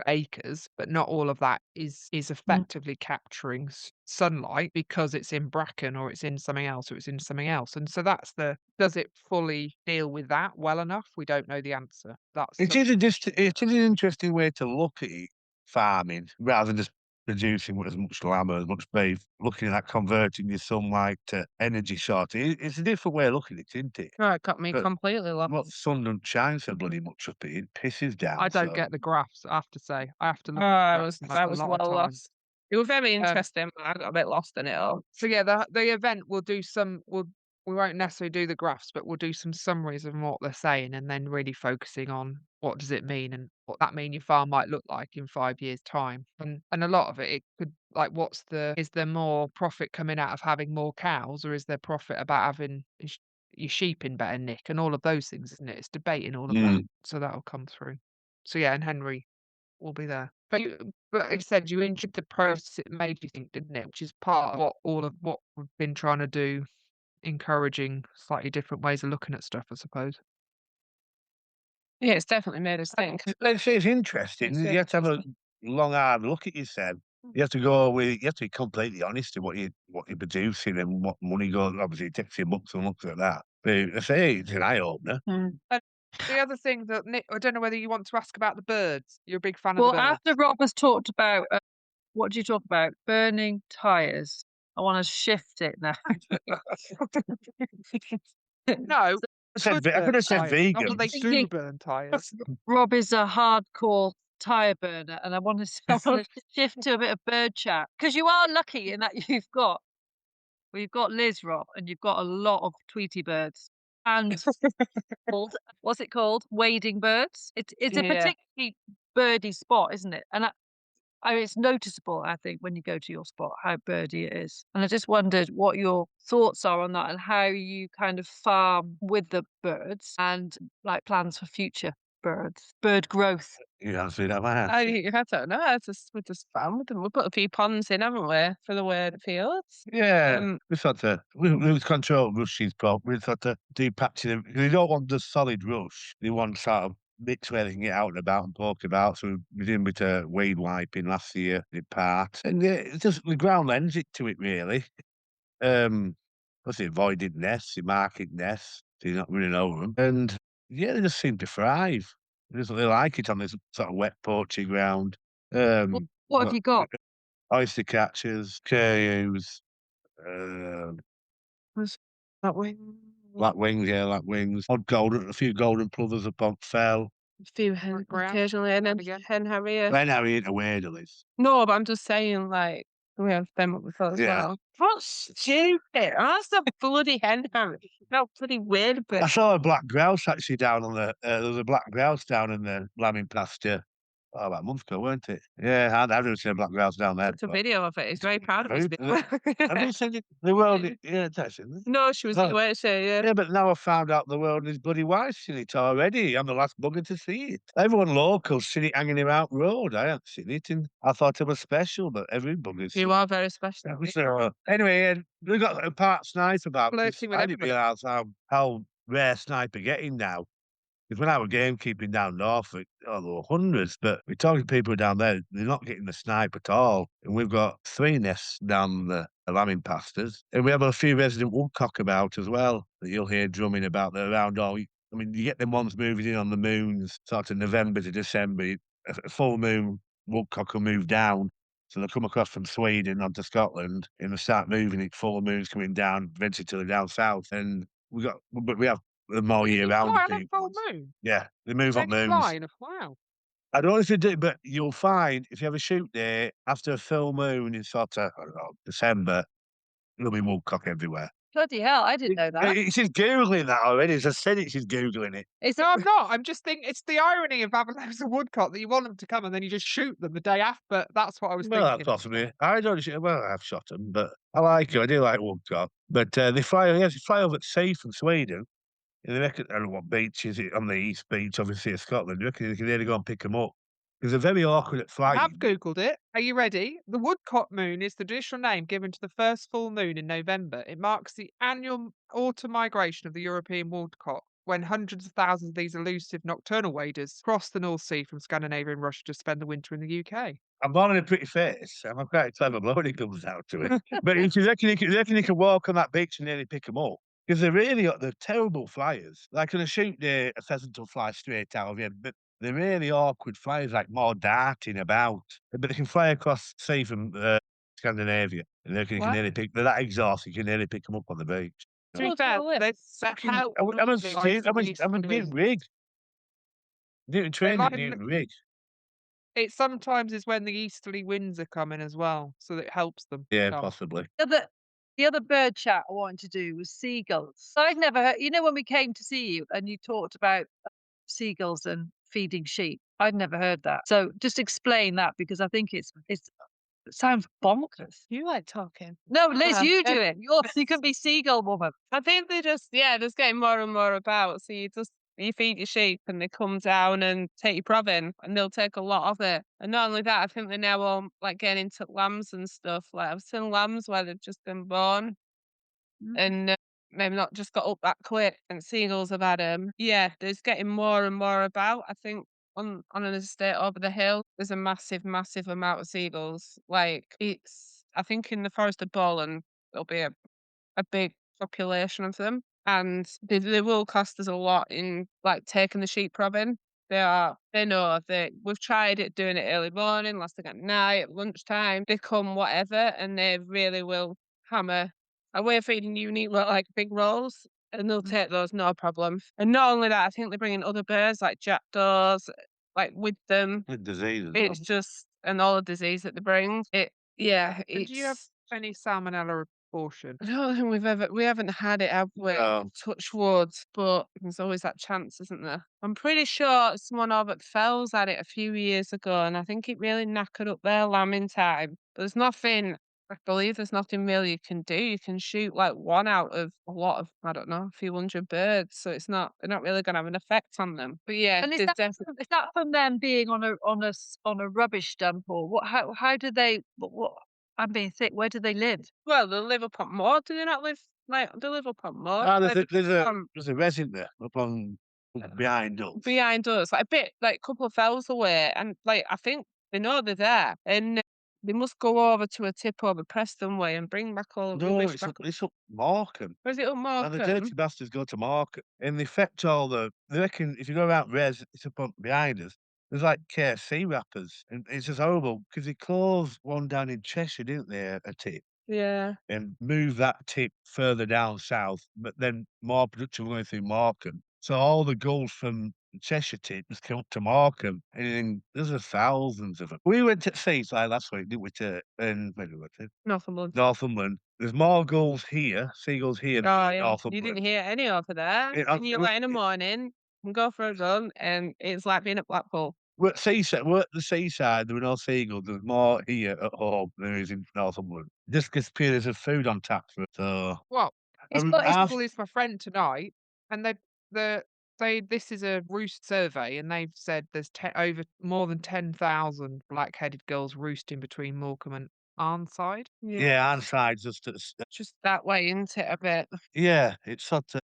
acres, but not all of that is effectively capturing sunlight because it's in bracken or it's in something else or it's in something else. And so that's does it fully deal with that well enough? We don't know the answer. It is an interesting way to look at it, farming, rather than just producing as much lamb or as much beef, looking at that converting your sunlight to energy sort. It's a different way of looking at it, isn't it? Oh, it got me completely lost. Well, the sun don't shine so bloody much up here. It pisses down. I don't get the graphs, I have to say. I have to look I at was the graphs a lot of well time. lost. It was very interesting, but I got a bit lost in it all. So yeah, the event will do we won't necessarily do the graphs, but we'll do some summaries of what they're saying, and then really focusing on what does it mean and what that mean your farm might look like in 5 years' time. And a lot of it could, like, is there more profit coming out of having more cows, or is there profit about having your sheep in better nick, and all of those things, isn't it? It's debating all of that. So that'll come through. So yeah, and Henry will be there. But like I said, you enjoyed the process it made you think, didn't it? Which is part of what we've been trying to do, encouraging slightly different ways of looking at stuff, I suppose. Yeah, it's definitely made us think. Let's say it's interesting. You have to have a long, hard look at yourself. You have to you have to be completely honest in what you're producing and what money goes. Obviously, it takes you months and months at that. But I say it's an eye opener. And the other thing that Nick, I don't know whether you want to ask about the birds. You're a big fan of the Well, birds. after Rob has talked about what do you talk about? Burning tires. I want to shift it now. No, I could have said vegan. Not that they do burn tires. Rob is a hardcore tire burner, and I want to shift to a bit of bird chat because you are lucky in that you've got Liz, Rob, and you've got a lot of Tweety birds and what's it called? Wading birds. It's a particularly birdy spot, isn't it? And I mean, it's noticeable, I think, when you go to your spot, how birdy it is. And I just wondered what your thoughts are on that and how you kind of farm with the birds and like plans for future bird growth. You answered that, man. I don't know. We just farm with them. We put a few ponds in, haven't we, for the weird fields? Yeah, we thought we control rushes properly. We thought to do patching them. They don't want the solid rush. They want sort of bits where they can get out and about and poke about. So we did a bit of weed wiping last year, did part. And it's just the ground lends it to it, really. Plus it avoided nests, it market nests, so you're not running over them. And yeah, they just seem to thrive. They like it on this sort of wet, poachy ground. What have you got? Oyster catchers, curlews, lapwings, a few golden plovers upon fell. A few hen occasionally, and then hen harrier. Hen harrier are weird, Liz. No, but I'm just saying, like, we have them up before as well. That's stupid. That's a bloody hen harrier. No, bloody weird. But I saw a black grouse actually down on there was a black grouse down in the lambing pasture. Oh, about a month ago, weren't it? Yeah, I've never seen a black grouse down there. It's a video of it. He's very proud of his video. Have you seen it? The world, yeah, that's it. No, she was away, yeah. Yeah, but now I've found out the world is bloody wise seen it already. I'm the last bugger to see it. Everyone local's seen it hanging around road. I haven't seen it, and I thought it was special, but every bugger's You are very special. So, anyway, we got a part snipe about this. I didn't realise how rare snipe are getting now. Because when I was gamekeeping down north, there were hundreds, but we're talking to people down there, they're not getting the snipe at all. And we've got 3 nests down the lambing pastures. And we have a few resident woodcock about as well, that you'll hear drumming about. They're around all. I mean, you get them ones moving in on the moons, sort of November to December, a full moon woodcock will move down. So they'll come across from Sweden onto Scotland, and they start moving. It full moons coming down, eventually to the down south. And we have them all year round. Fly on a full moon. Yeah, they move They on can moons. fly in a wow. I don't know if they do, but you'll find if you have a shoot day after a full moon in sort of, I don't know, December, there'll be woodcock everywhere. Bloody hell, I didn't know that. She's Googling that already. As I said it, she's Googling it. No, I'm not. I'm just thinking it's the irony of having loads of woodcock that you want them to come and then you just shoot them the day after. That's what I was Well, thinking. that's possibly. I don't. Well, I've shot them, but I like them. I do like woodcock. But they fly. Yes, they fly over the sea from Sweden. And they reckon, I don't know what beach is it on the east beach, obviously of Scotland. They reckon they can really go and pick them up because they're very awkward at I flying. have Googled it. Are you ready? The woodcock moon is the traditional name given to the first full moon in November. It marks the annual autumn migration of the European woodcock, when hundreds of thousands of these elusive nocturnal waders cross the North Sea from Scandinavia and Russia to spend the winter in the UK. I'm born in a pretty face. I'm a quite clever bloke when it comes down to it. But you reckon you can walk on that beach and nearly pick them up. Because they're terrible flyers. Like on a shoot day, a pheasant will fly straight out of you, but they're really awkward flyers, like more darting about. But they can fly across, say, from Scandinavia, and they can nearly pick. They're that exhausted, you can nearly pick them up on the beach. To be fair, I'm a Newton rig. Newton training, Newton rig. It sometimes is when the easterly winds are coming as well, so that it helps them. Yeah, possibly. The other bird chat I wanted to do was seagulls. I'd never heard, when we came to see you and you talked about seagulls and feeding sheep, I'd never heard that. So just explain that, because I think it sounds bonkers. You like talking. No, Liz, you do it. You can be seagull woman. I think they just getting more and more about. So you feed your sheep and they come down and take your proving and they'll take a lot of it. And not only that, I think they're now all like getting into lambs and stuff. Like I've seen lambs where they've just been born and maybe not just got up that quick, and seagulls have had them. Yeah, there's getting more and more about. I think on an estate over the hill, there's a massive, massive amount of seagulls. Like I think in the Forest of Bowland, there'll be a big population of them. And they will cost us a lot in like taking the sheep robbing. They know that we've tried it, doing it early morning, last thing at night, lunchtime. They come whatever, and they really will hammer. A way of feeding unique like big rolls, and they'll take those no problem. And not only that, I think they bring in other birds like jackdaws, like with them. With diseases. It's just all the disease that they bring. Do you have any salmonella abortion? I don't think we haven't had it, have we? No. Touch wood, but there's always that chance, isn't there? I'm pretty sure someone over at Fells had it a few years ago, and I think it really knackered up their lambing time. But I believe there's nothing really you can do. You can shoot like one out of a lot of, I don't know, a few hundred birds. So they're not really going to have an effect on them. But yeah, And is that from them being on a rubbish dump, or what? How do they? What? I'm being thick. Where do they live? Well, they live up on moor. Do they not live? Like they live up on moor. There's a resin there up on behind us. Behind us, like a bit, like a couple of fells away, and like I think they know they're there, and they must go over to a tip over Preston way and bring back all the rubbish back. It's up Morecambe. Or is it up Morecambe? And the dirty bastards go to Morecambe, and they fetch they reckon if you go around Res, it's up behind us. There's like KFC wrappers, and it's just horrible because they closed one down in Cheshire, didn't they? A tip. Yeah. And move that tip further down south, but then more production going through Morecambe. So all the gulls from the Cheshire tip has come up to Morecambe, and there's thousands of them. We went to Seaside last week, didn't we? Where did we go to? Northumberland. Northumberland. There's more gulls here, seagulls here. Oh yeah. Northumberland. You didn't hear any over there. And you're like in the morning and go for a run, and it's like being at Blackpool. We're at the seaside, there were no seagulls. There's more here at home than there is in Northumberland. Just because there's a food on tap for it. So Well, I've- is my friend tonight, and this is a roost survey, and they've said there's over more than 10,000 black-headed gulls roosting between Morecambe and Arnside. yeah, Arnside's Just that way, isn't it? A bit. Yeah, it's sort of.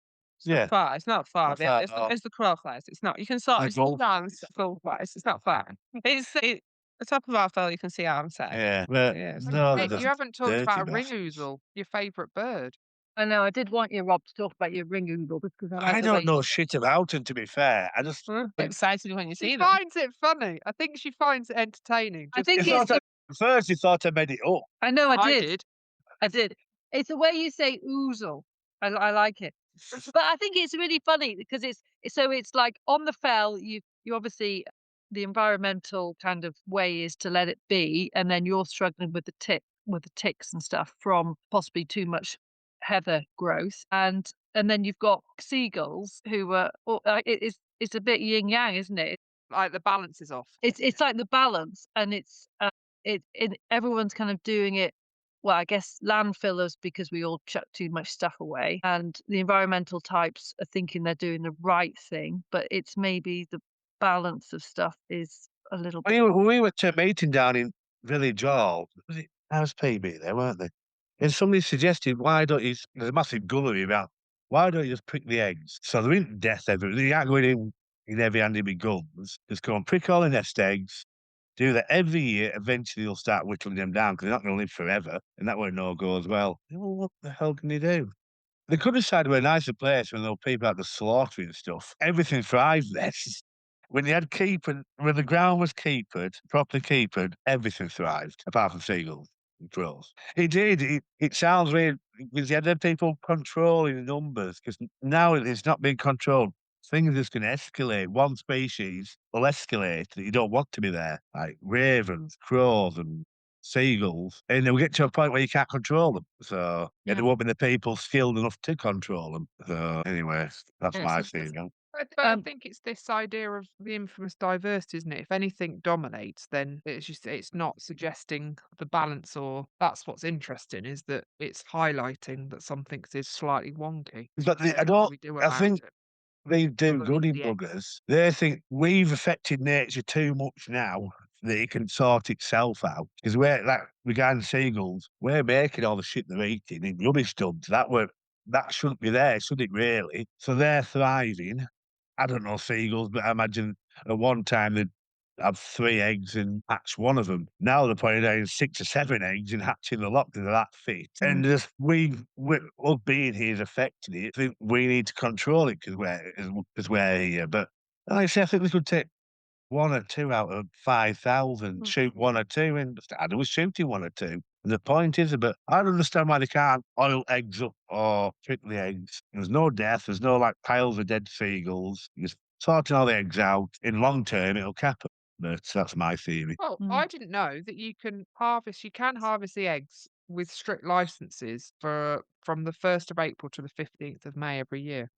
It's far. It's not far. Not far It's at all. as the crow flies. It's not. You can sort of see dance full flies. It's not far. It's the top of our fell. You can see Arnside. Yeah, but Yeah, it's no, Nick, you haven't talked dirty about a bastards. ring-ousel, your favourite bird. I know. I did want you, Rob, to talk about your ring oodle because I like I the way don't know you- shit about them, to be fair. I just Excited when you She see them. finds it funny. I think she finds it entertaining. I Just think I it's. thought first you thought I made it up. I know. I I did. did. I did. It's the way you say oozle. I like it. But I think it's really funny because it's like on the fell, you obviously the environmental kind of way is to let it be, and then you're struggling with the ticks and stuff from possibly too much heather growth, and then you've got seagulls who are it's a bit yin yang, isn't it? Like the balance is off. It's like the balance, and it everyone's kind of doing it. Well, I guess landfillers because we all chuck too much stuff away, and the environmental types are thinking they're doing the right thing, but it's maybe the balance of stuff is a little bit. We were to a meeting down in Village Hall. Was it House PB there, weren't they? And somebody suggested, why don't you? There's a massive gullery about. Why don't you just prick the eggs? So there isn't death everywhere. You aren't going in heavy-handed with guns. Just go and prick all the nest eggs. Do that every year. Eventually, you'll start whittling them down because they're not going to live forever, and that way no go as well. Well, what the hell can you do? The countryside were a nicer place when there were people out the slaughtering and stuff. Everything thrived there. When you had when the ground was properly keepered, everything thrived, apart from seagulls and crows. It did. It sounds weird because you had them people controlling the numbers because now it's not being controlled. Things are just going to escalate. One species will escalate that you don't want to be there, like ravens, crows, and seagulls, and they'll get to a point where you can't control them. So there won't be the people skilled enough to control them. So anyway, that's Yeah, my so thing. I think it's this idea of the infamous diversity, isn't it? If anything dominates, then it's not suggesting the balance, or that's what's interesting, is that it's highlighting that something is slightly wonky. But So what do we do I about think it? they do Other good than in the egg. buggers. They think we've affected nature too much now that it can sort itself out. Because regarding seagulls, we're making all the shit they're eating in rubbish dumps. That shouldn't be there, should it really? So they're thriving. I don't know seagulls, but I imagine at one time they'd have 3 eggs and hatch one of them. Now they're putting down 6 or 7 eggs and hatching the lot because they're that fit. And just us being here is affecting it. I think we need to control it because we're here. But like I say, I think we could take 1 or 2 out of 5,000, shoot 1 or 2, and I was shooting 1 or 2. And the point is, but I don't understand why they can't oil eggs up or trick the eggs. There's no death. There's no like piles of dead seagulls. Just sorting all the eggs out. In long term, it'll cap it. But that's my theory. Well, I didn't know that you can harvest the eggs with strict licenses from the 1st of April to the 15th of May every year.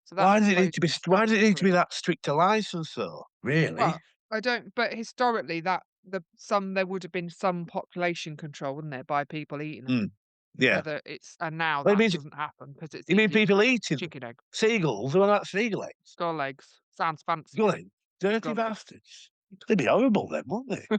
So that's Why does it need to be? supposedly Why does it need to be statutory. that strict a license, though? Really? Well, I don't, but historically there would have been some population control, wouldn't there, by people eating them. Yeah. And now Well, it that means- doesn't happen because it's You mean eating people eating chicken egg, seagulls? Who are not seagull eggs? skull eggs. Sounds fancy. Skull eggs? Dirty Skull. bastards. They'd be horrible then, wouldn't they?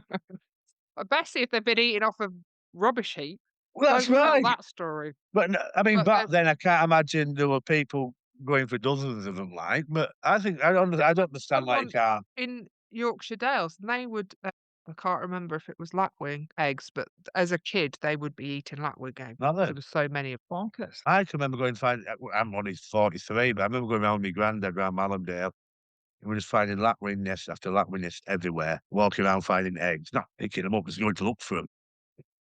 Especially if they've been eaten off a rubbish heap. Well, that's Don't tell right. that story. But I mean, But back then, I can't imagine there were people going for dozens of them. But I don't understand why you can't. In Yorkshire Dales, and they would. I can't remember if it was lapwing eggs, but as a kid, they would be eating lapwing eggs. Not There then. was so many of bonkers. I can remember going to find. I'm only 43, but I remember going around with my granddad around Mallandale. And we're just finding lapwing nests after lapwing nests everywhere, walking around finding eggs, not picking them up, just going to look for them.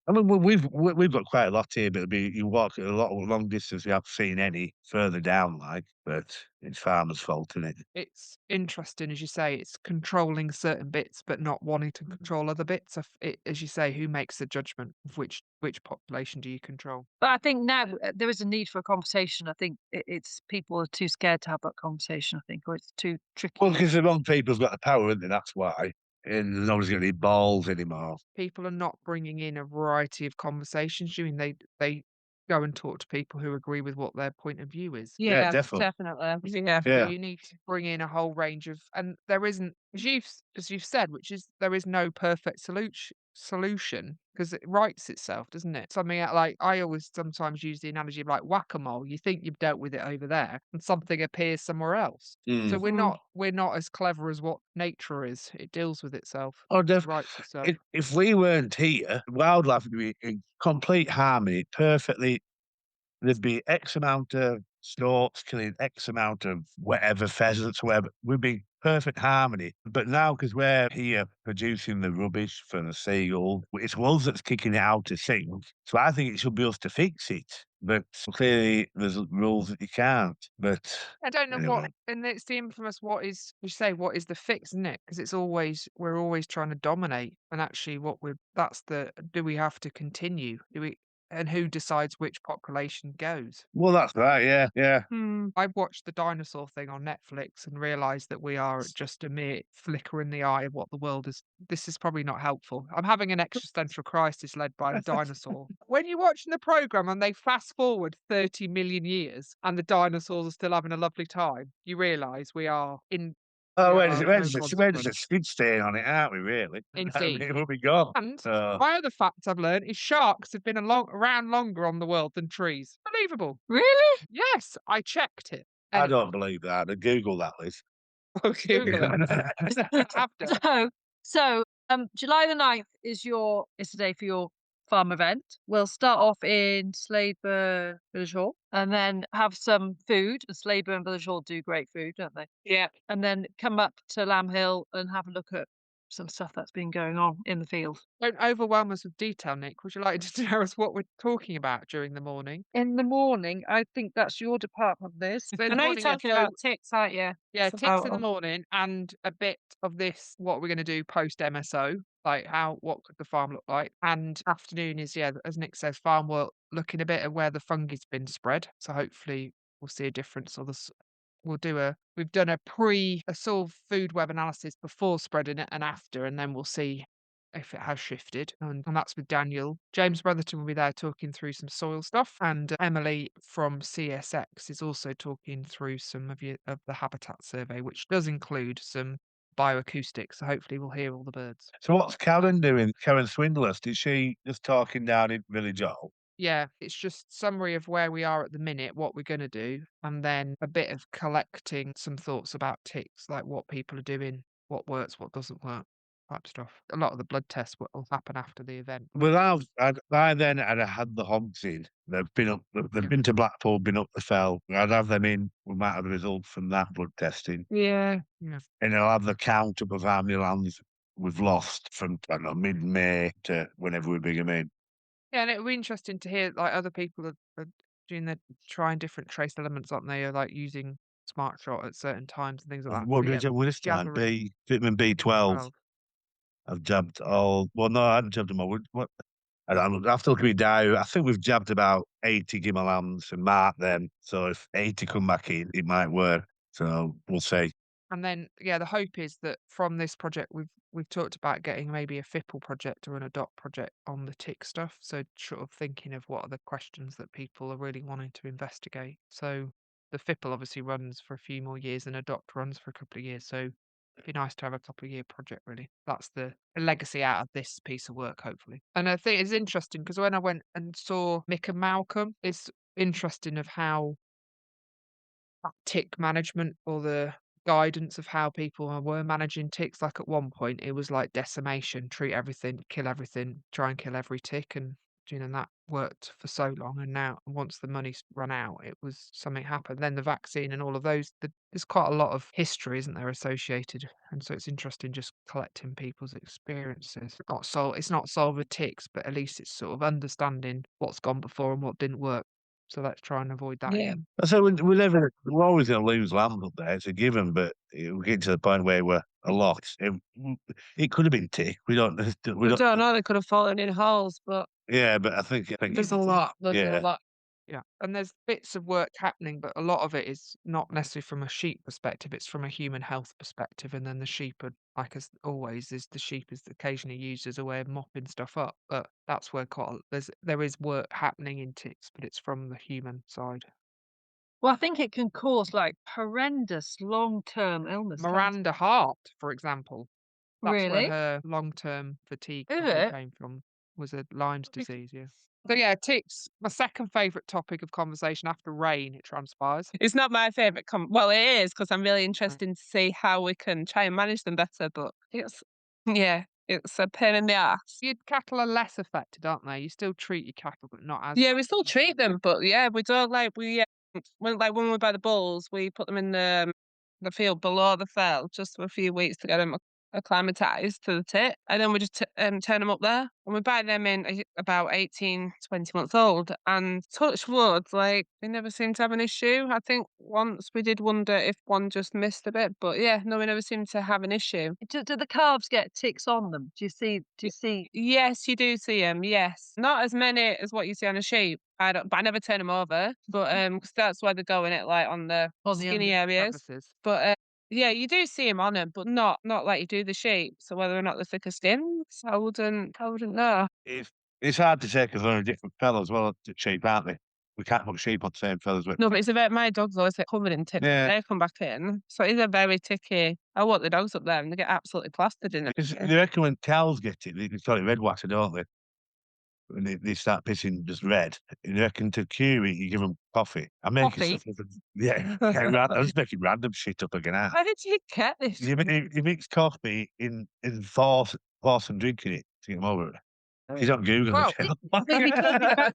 I mean, we've got quite a lot here, but you walk a lot of long distance. We haven't seen any further down, but it's farmers' fault, isn't it? It's interesting, as you say, it's controlling certain bits, but not wanting to control other bits. As you say, who makes the judgment of which population do you control? But I think now there is a need for a conversation. I think it's people are too scared to have that conversation. I think, or it's too tricky. Well, because the wrong people's got the power, isn't they? That's why. And nobody's going to need balls anymore. People are not bringing in a variety of conversations. You mean they go and talk to people who agree with what their point of view is? Yeah, definitely. Yeah. So you need to bring in a whole range of, and there isn't, as you've said, which is there is no perfect solution because it writes itself, doesn't it? Something like I always sometimes use the analogy of like whack-a-mole. You think you've dealt with it over there, and something appears somewhere else. So we're not as clever as what nature is. It deals with itself. Oh, It writes itself. If we weren't here, wildlife would be in complete harmony, perfectly there'd be X amount of storks killing X amount of whatever pheasants, whatever. We'd be perfect harmony. But now, because we're here producing the rubbish for the seagull, it's us that's kicking it out to sink. So I think it should be us to fix it. But clearly, there's rules that you can't. But I don't know anyway. and it's the infamous what is, you say, what is the fix, isn't it? Because it's always, we're always trying to dominate. And actually, that's do we have to continue? And who decides which population goes? Well, that's right. Yeah, yeah. I watched the dinosaur thing on Netflix and realised that we are just a mere flicker in the eye of what the world is. This is probably not helpful. I'm having an existential crisis led by a dinosaur. When you're watching the programme and they fast forward 30 million years and the dinosaurs are still having a lovely time, you realise we are in. Oh, we where's are it? no Where's it? We're just a consequence. skid stain on it, aren't we? Really? I Indeed. mean, we'll be gone. And So, my other fact I've learned is sharks have been around longer on the world than trees. Believable. Really? Yes, I checked it. I Anyway. don't believe that. Google that, Liz. Okay. Have done. July the 9th is the day for your farm event. We'll start off in Sladeburn Village Hall and then have some food. And Sladeburn Village Hall do great food, don't they? Yeah. And then come up to Lamb Hill and have a look at some stuff that's been going on in the field. Don't overwhelm us with detail, Nick. Would you like to tell us what we're talking about during the morning? In the morning, I think that's your department, Liz. So in I the know you're morning, yeah, talking so- about ticks, aren't you? Yeah, So tips in the about- morning and a bit of this, what we're going to do post MSO, like what could the farm look like? And afternoon is, yeah, as Nick says, farm work, looking a bit at where the fungi's been spread. So hopefully we'll see a difference. We've done a sort of food web analysis before spreading it and after, and then we'll see if it has shifted. And that's with Daniel. James Brotherton will be there talking through some soil stuff. And Emily from CSX is also talking through some of the habitat survey, which does include some bioacoustics. So hopefully we'll hear all the birds. So what's Karen doing? Karen Swindlers? Is she just talking down in Village Hall? Yeah, it's just summary of where we are at the minute, what we're going to do, and then a bit of collecting some thoughts about ticks, like what people are doing, what works, what doesn't work, type stuff. A lot of the blood tests will happen after the event. Well, by then I'd have had the hogs in. They've been to Blackpool, been up the fell. I'd have them in. We might have the results from that blood testing. Yeah. And I'll have the count up of how many lambs we've lost from, I don't know, mid-May to whenever we bring them in. Yeah, and it would be interesting to hear like other people are trying different trace elements, aren't they? Are like using Smart Shot at certain times and things like that. What So, did yeah, I this time? gathering Vitamin B12. 12. I've jabbed all. Well, no, I haven't jabbed them all. What? I have to look at me down. I think we've jabbed about 80 Gimmer lambs and marked them. So if 80 come back in, it might work. So we'll see. And then, yeah, the hope is that from this project, we've talked about getting maybe a FIPL project or an adopt project on the tick stuff. So sort of thinking of what are the questions that people are really wanting to investigate. So the FIPL obviously runs for a few more years and adopt runs for a couple of years. So it'd be nice to have a couple of year project, really. That's the legacy out of this piece of work, hopefully. And I think it's interesting because when I went and saw Mick and Malcolm, it's interesting of how tick management or the guidance of how people were managing ticks. Like at one point, it was like decimation, treat everything, kill everything, try and kill every tick, and that worked for so long. And now, once the money's run out, it was something happened. Then the vaccine and all of those. There's quite a lot of history, isn't there, associated? And so it's interesting just collecting people's experiences. It's not solving ticks, but at least it's sort of understanding what's gone before and what didn't work. So let's try and avoid that. Yeah. So we're always going to lose lambs up there. It's a given, but we get to the point where we're a lot. It could have been tick. We don't know. They could have fallen in holes, but yeah, but I think there's a lot. There's Yeah. a lot. Yeah, and there's bits of work happening, but a lot of it is not necessarily from a sheep perspective. It's from a human health perspective, and then the sheep are, like as always, the sheep is occasionally used as a way of mopping stuff up. But that's where there is work happening in ticks, but it's from the human side. Well, I think it can cause like horrendous long-term illness. can't it? Miranda Hart, for example, that's where Really? her long-term fatigue Is probably it? came from. Was a Lyme's disease. Yeah. So yeah, ticks. My second favourite topic of conversation after rain. It transpires. It's not my favourite. Well, it is because I'm really interested to see how we can try and manage them better. But it's it's a pain in the ass. Your cattle are less affected, aren't they? You still treat your cattle, but not as. Yeah, we still treat them, but yeah, we don't when we buy the bulls, we put them in the field below the fell just for a few weeks to get them acclimatized to the tit, and then we just turn them up there, and we buy them in about 18, 20 months old. And touch wood, like we never seem to have an issue. I think once we did wonder if one just missed a bit, but yeah, no, we never seem to have an issue. Do the calves get ticks on them? Do you see? Yes, you do see them. Yes, not as many as what you see on a sheep. But I never turn them over. But because that's where they're going, like on the skinny areas. Crevices. But yeah, you do see them on them, but not like you do the sheep. So whether or not they're thicker skins, I wouldn't know. It's hard to say because they're a different fellow as well to sheep, aren't they? We can't put sheep on the same fellows with. No, but my dogs always get covered in ticks. Yeah. They come back in, so it's a very ticky. I walk the dogs up there and they get absolutely plastered in it. Because they reckon when cows get it, they call it red water, don't they? When they start pissing just red. You reckon to cure it, you give them coffee. I'm making Coffee? stuff up. Yeah, I'm just making random shit up again. How did you get this? You mix coffee in force and drinking it to get them over it. He's on Google. Well, account.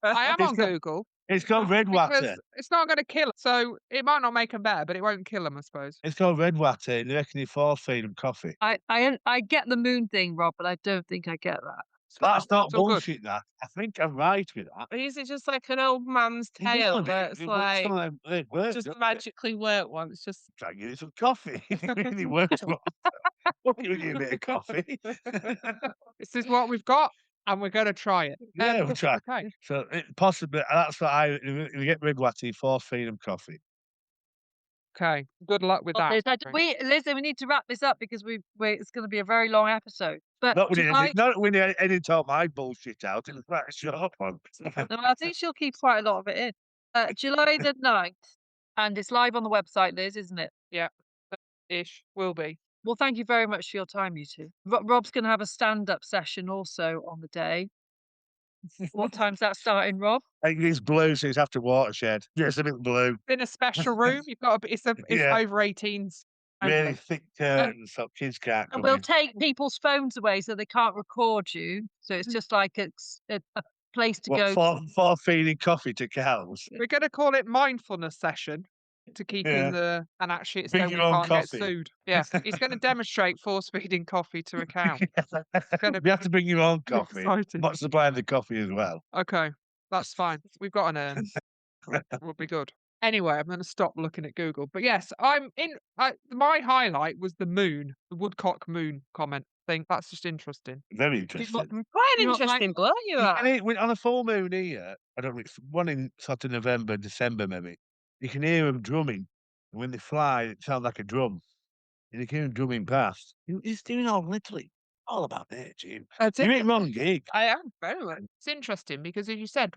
I am It's on got- Google. It's called red water. Because it's not going to kill them. So it might not make them better, but it won't kill them, I suppose. It's called red water. And they reckon you force feed them coffee. I get the moon thing, Rob, but I don't think I get that. That's not It's all good. bullshit, that. I think I'm right with that. Or is it just like an old man's tale where it's like it works, just doesn't it? magically work once? Just Try and give it some coffee. It really works. What can we give a bit of coffee? This is what we've got, and we're going to try it. Yeah, we'll try. Okay. So possibly that's what if you get red water, you force feed them coffee. Okay. Good luck with Well, that. Liz, we need to wrap this up because it's going to be a very long episode. But Not when July, you edit all my bullshit out. It's quite a short one. no, I think she'll keep quite a lot of it in. July the 9th, and it's live on the website, Liz, isn't it? Ish. Will be. Well, thank you very much for your time, you two. Rob's going to have a stand-up session also on the day. What time's that starting, Rob? I think it's blue, so it's after watershed. Yeah, it's a bit blue. In a special room. You've got it's Yeah. over 18s. Really only. thick curtains so kids can't And come we'll in. take people's phones away so they can't record you. So it's just like a place to go. For feeding coffee to cows. We're going to call it mindfulness session to keep Yeah. in the and actually it's Bring so we your own can't get coffee. sued. Yeah, he's going to demonstrate force feeding coffee to a cow. gonna You have to bring your own be coffee. exciting. Not supplying the coffee as well. Okay, that's fine. We've got an urn. We'll be good. Anyway, I'm going to stop looking at Google. But yes, I'm in. My highlight was the moon, the woodcock moon comment thing. That's just interesting. Very interesting. quite an You're not interesting bloke you are. And on a full moon here, I don't know, it's one in sort of November, December maybe, you can hear them drumming. And when they fly, it sounds like a drum. And you can hear them drumming past. He's doing literally all about nature. You That's it. ain't wrong, gig. I am very much. It's interesting because, as you said,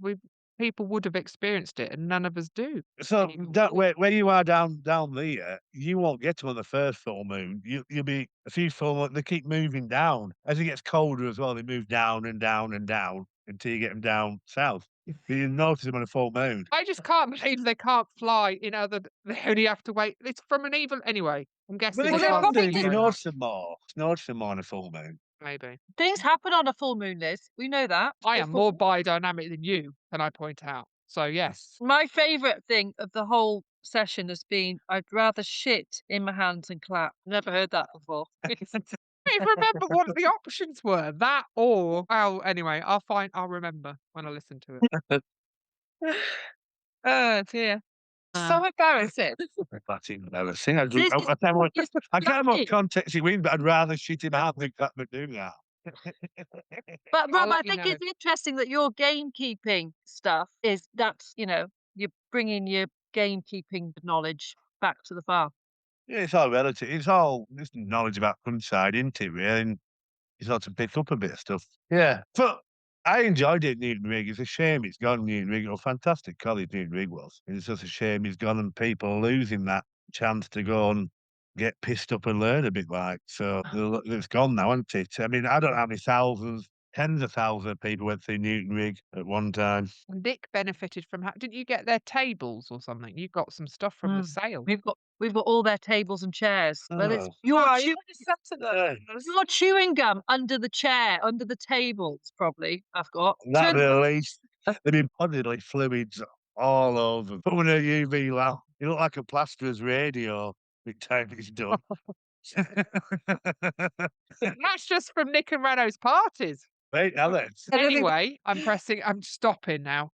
people would have experienced it, and none of us do. So People that would. where you are down there, you won't get to on the first full moon. You'll be a few full. They keep moving down as it gets colder as well. They move down and down and down until you get them down south. You notice them on a full moon. I just can't believe they can't fly in other. They only have to wait. It's from an even anyway. I'm guessing. But they they can't probably can do do. do. You that. notice them more. Notice them more on a full moon. Maybe Things happen on a full moon, Liz. We know that. I am more biodynamic than you, can I point out? So yes, My favourite thing of the whole session has been I'd rather shit in my hands than clap. Never heard that before. I don't even remember what the options were. That or anyway, I'll remember when I listen to it. Oh dear. So embarrassing. That's embarrassing. I This is- can't have more lucky. context you win, but I'd rather shit him out than clap do that. But I'll Rob, I let you think know. it's interesting that your gamekeeping stuff you're bringing your gamekeeping knowledge back to the farm. Yeah, it's all relative. It's all just knowledge about countryside, isn't it, really? And it's not to pick up a bit of stuff. Yeah. But I enjoyed it, Newton Rig. It's a shame it's gone, Newton Rig. It was a fantastic college, Newton Rig was. It's just a shame it's gone and people are losing that chance to go and get pissed up and learn a bit like. So it's gone now, isn't it? I mean, I don't know how many thousands Tens of thousands of people went through Newton Rig at one time. Nick benefited from didn't you get their tables or something? You got some stuff from the Mm. sale. We've got all their tables and chairs. Well, it's Oh. your Oh, chew- you would have sat at those. your chewing gum under the chair, under the tables. Probably I've got. That Turn- release, there've been bodily fluids all over. Put one of UV lamp. You look like a plasterer's radio every time it's done. That's just from Nick and Renault's parties. Wait, Alex. Anyway, I'm stopping now.